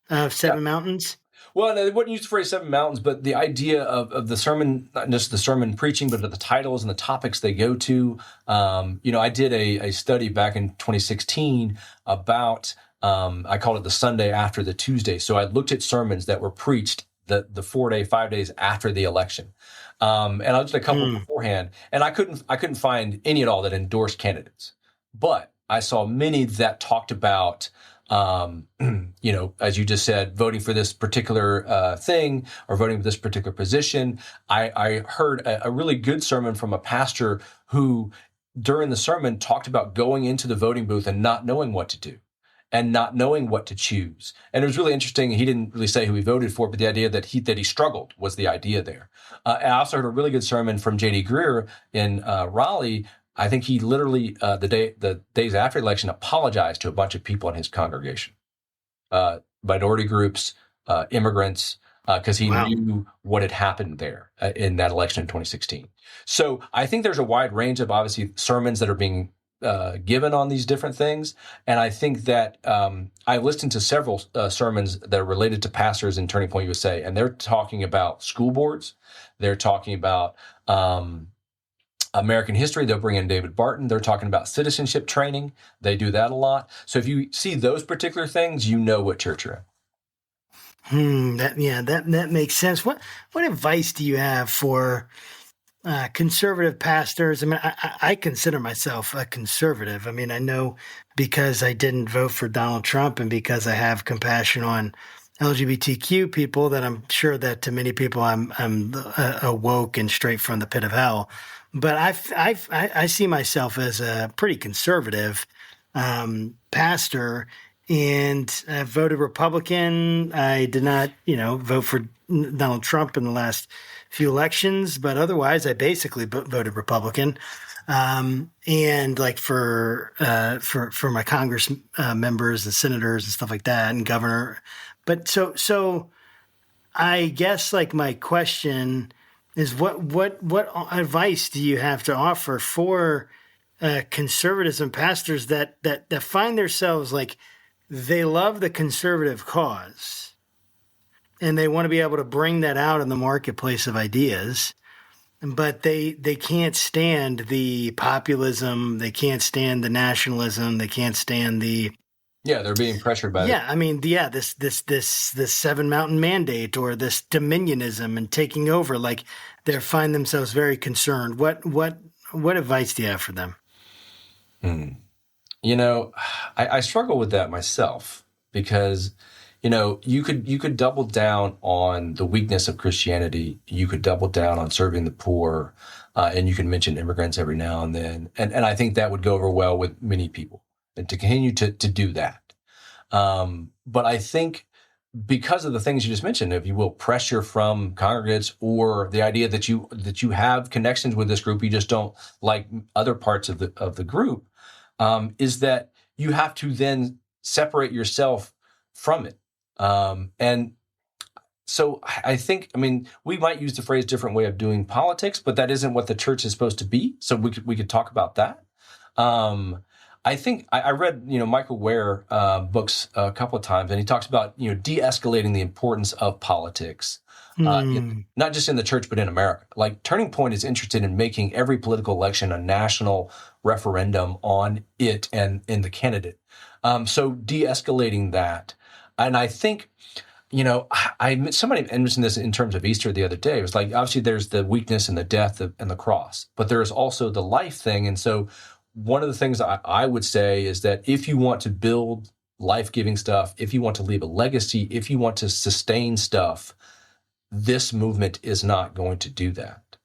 of Seven Mountains? Well, I wouldn't use the phrase Seven Mountains, but the idea of the sermon, not just the sermon preaching, but the titles and the topics they go to. I did a study back in 2016 about, I called it the Sunday after the Tuesday. So I looked at sermons that were preached the 5 days after the election. And I looked at a couple beforehand, and I couldn't find any at all that endorsed candidates. But I saw many that talked about, as you just said, voting for this particular thing or voting for this particular position. I heard a really good sermon from a pastor who, during the sermon, talked about going into the voting booth and not knowing what to do and not knowing what to choose. And it was really interesting. He didn't really say who he voted for, but the idea that he struggled was the idea there. I also heard a really good sermon from J.D. Greer in Raleigh. I think he literally, the days after the election, apologized to a bunch of people in his congregation, minority groups, immigrants, because he knew what had happened there in that election in 2016. So I think there's a wide range of, obviously, sermons that are being given on these different things. And I think that I listened to several sermons that are related to pastors in Turning Point USA, and they're talking about school boards. They're talking about American history. They'll bring in David Barton. They're talking about citizenship training. They do that a lot. So if you see those particular things, you know what church you're in. That makes sense. What advice do you have for conservative pastors? I mean, I consider myself a conservative. I mean, I know because I didn't vote for Donald Trump and because I have compassion on LGBTQ people that I'm sure that to many people I'm awoke and straight from the pit of hell. But I see myself as a pretty conservative pastor, and I voted Republican. I did not, vote for Donald Trump in the last few elections, but otherwise I basically voted Republican. And like for my Congress members and senators and stuff like that, and governor. But so I guess like my question is what advice do you have to offer for conservatives and pastors that find themselves like they love the conservative cause and they want to be able to bring that out in the marketplace of ideas, but they can't stand the populism, they can't stand the nationalism, they can't stand the they're being pressured by this Seven Mountain Mandate or this dominionism and taking over. Like they find themselves very concerned. What advice do you have for them? I struggle with that myself because, you could double down on the weakness of Christianity. You could double down on serving the poor, and you can mention immigrants every now and then. And I think that would go over well with many people, and to continue to do that. But I think because of the things you just mentioned, if you will, pressure from congregates or the idea that you have connections with this group, you just don't like other parts of the group, is that you have to then separate yourself from it. And so I think, we might use the phrase different way of doing politics, but that isn't what the church is supposed to be. So we could talk about that. I think I read, Michael Ware books a couple of times, and he talks about, de-escalating the importance of politics, not just in the church, but in America. Like Turning Point is interested in making every political election a national referendum on it and in the candidate. So de-escalating that. And I think, somebody mentioned this in terms of Easter the other day. It was like, obviously there's the weakness and the death and the cross, but there's also the life thing. And so one of the things I would say is that if you want to build life-giving stuff, if you want to leave a legacy, if you want to sustain stuff, this movement is not going to do that.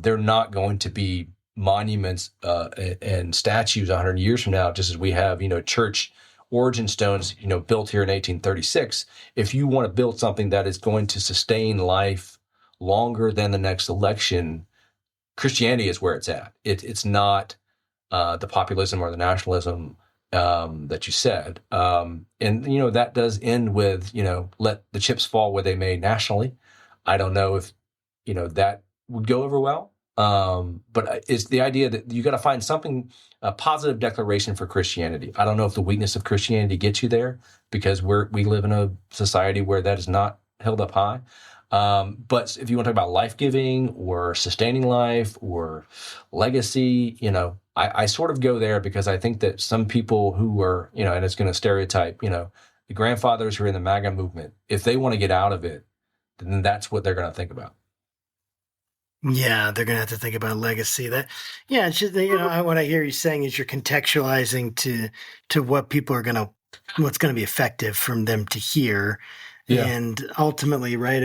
They're not going to be monuments and statues 100 years from now, just as we have, church origin stones, built here in 1836. If you want to build something that is going to sustain life longer than the next election, Christianity is where it's at. It's not the populism or the nationalism that you said. And, that does end with, let the chips fall where they may nationally. I don't know if, that would go over well. But it's the idea that you got to find something, a positive declaration for Christianity. I don't know if the weakness of Christianity gets you there because we live in a society where that is not held up high. But if you want to talk about life-giving or sustaining life or legacy, I sort of go there because I think that some people who are, and it's going to stereotype, the grandfathers who are in the MAGA movement, if they want to get out of it, then that's what they're going to think about. Yeah, they're going to have to think about legacy. It's just, what I hear you saying is you're contextualizing to what people are what's going to be effective from them to hear. Yeah. And ultimately, right,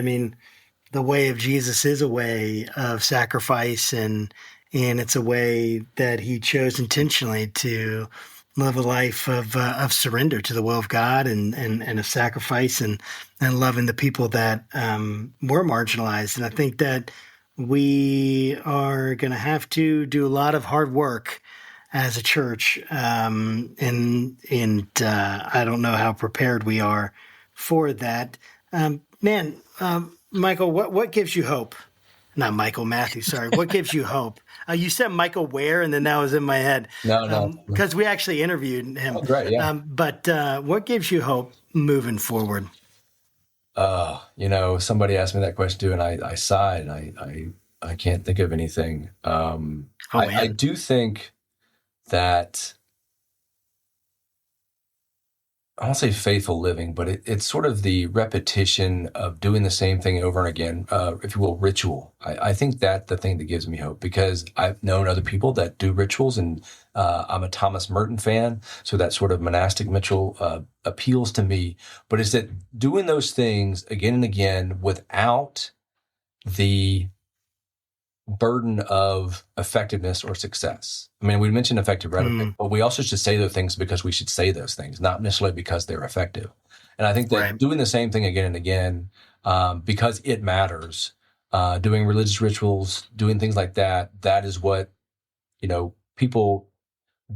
the way of Jesus is a way of sacrifice and it's a way that he chose intentionally to live a life of surrender to the will of God and of sacrifice and loving the people that were marginalized. And I think that we are going to have to do a lot of hard work as a church. And I don't know how prepared we are for that. Michael, what gives you hope? Not Michael, Matthew, sorry. What gives you hope? You said Michael Ware, and then that was in my head. No. Because we actually interviewed him. Oh, right, yeah. But what gives you hope moving forward? Somebody asked me that question too, and I sighed. I can't think of anything. I do think that I won't say faithful living, but it's sort of the repetition of doing the same thing over and again, if you will, ritual. I think that's the thing that gives me hope, because I've known other people that do rituals, and I'm a Thomas Merton fan, so that sort of monastic ritual appeals to me. But it's that doing those things again and again without the burden of effectiveness or success. I mean, we mentioned effective rhetoric, but we also should say those things because we should say those things, not necessarily because they're effective. And I think that doing the same thing again and again, because it matters, doing religious rituals, doing things like that, that is what, people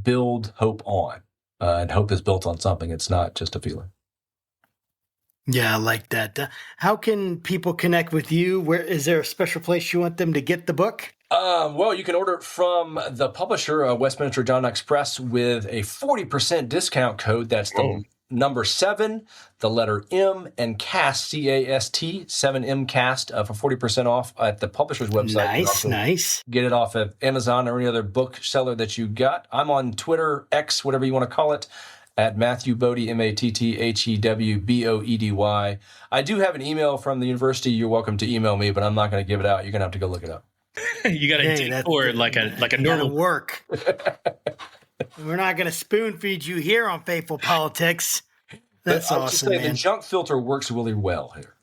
build hope on. And hope is built on something. It's not just a feeling. Yeah, I like that. How can people connect with you? Where is there a special place you want them to get the book? Well, you can order it from the publisher, Westminster John Knox Press, with a 40% discount code. That's the number 7, the letter M, and cast, C-A-S-T, 7M cast, for 40% off at the publisher's website. Nice. Get it off of Amazon or any other bookseller that you got. I'm on Twitter, X, whatever you want to call it, at Matthew Boedy, MatthewBoedy. I do have an email from the university. You're welcome to email me, but I'm not going to give it out. You're going to have to go look it up. You got to dig for it like a normal work. We're not going to spoon feed you here on Faithful Politics. That's awesome, man. The junk filter works really well here.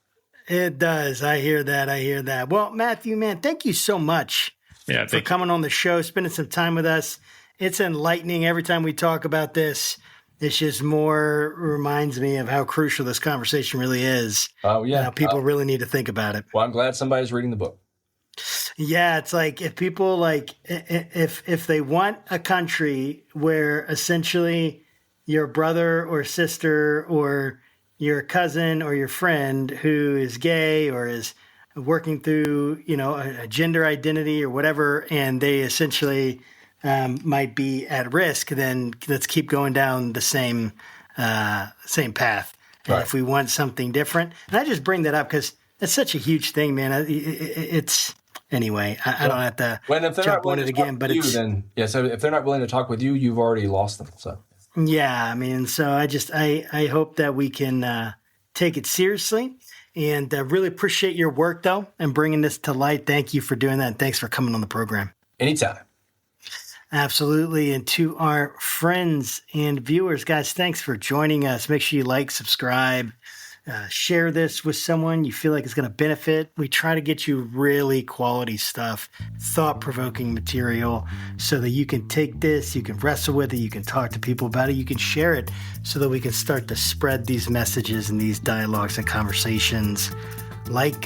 It does. I hear that. Well, Matthew, man, thank you so much for coming on the show, spending some time with us. It's enlightening every time we talk about this. It's just reminds me of how crucial this conversation really is. Oh, yeah. People really need to think about it. Well, I'm glad somebody's reading the book. Yeah, it's like if people if they want a country where essentially your brother or sister or your cousin or your friend who is gay or is working through, a gender identity or whatever, and they essentially might be at risk, then let's keep going down the same path. And if we want something different, and I just bring that up because it's such a huge thing, man. Anyway, I don't have to jump on it again, but so if they're not willing to talk with you, you've already lost them. So yeah, I mean, so I hope that we can take it seriously, and really appreciate your work though and bringing this to light. Thank you for doing that, and thanks for coming on the program. Anytime. Absolutely. And to our friends and viewers, guys, thanks for joining us. Make sure you like, subscribe, share this with someone you feel like is going to benefit. We try to get you really quality stuff, thought-provoking material, so that you can take this, you can wrestle with it, you can talk to people about it, you can share it, so that we can start to spread these messages and these dialogues and conversations like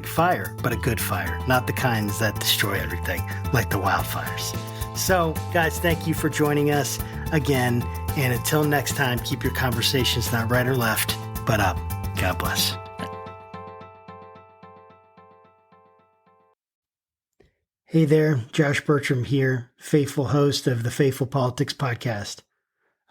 fire, but a good fire, not the kinds that destroy everything, like the wildfires. So, guys, thank you for joining us again. And until next time, keep your conversations not right or left, but up. God bless. Hey there, Josh Bertram here, faithful host of the Faithful Politics Podcast.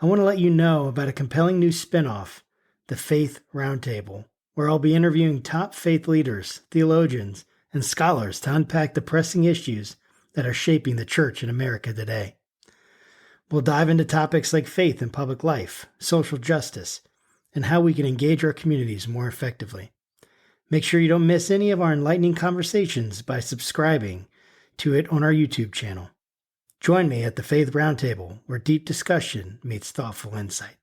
I want to let you know about a compelling new spinoff, the Faith Roundtable, where I'll be interviewing top faith leaders, theologians, and scholars to unpack the pressing issues that are shaping the church in America today. We'll dive into topics like faith in public life, social justice, and how we can engage our communities more effectively. Make sure you don't miss any of our enlightening conversations by subscribing to it on our YouTube channel. Join me at the Faith Roundtable, where deep discussion meets thoughtful insight.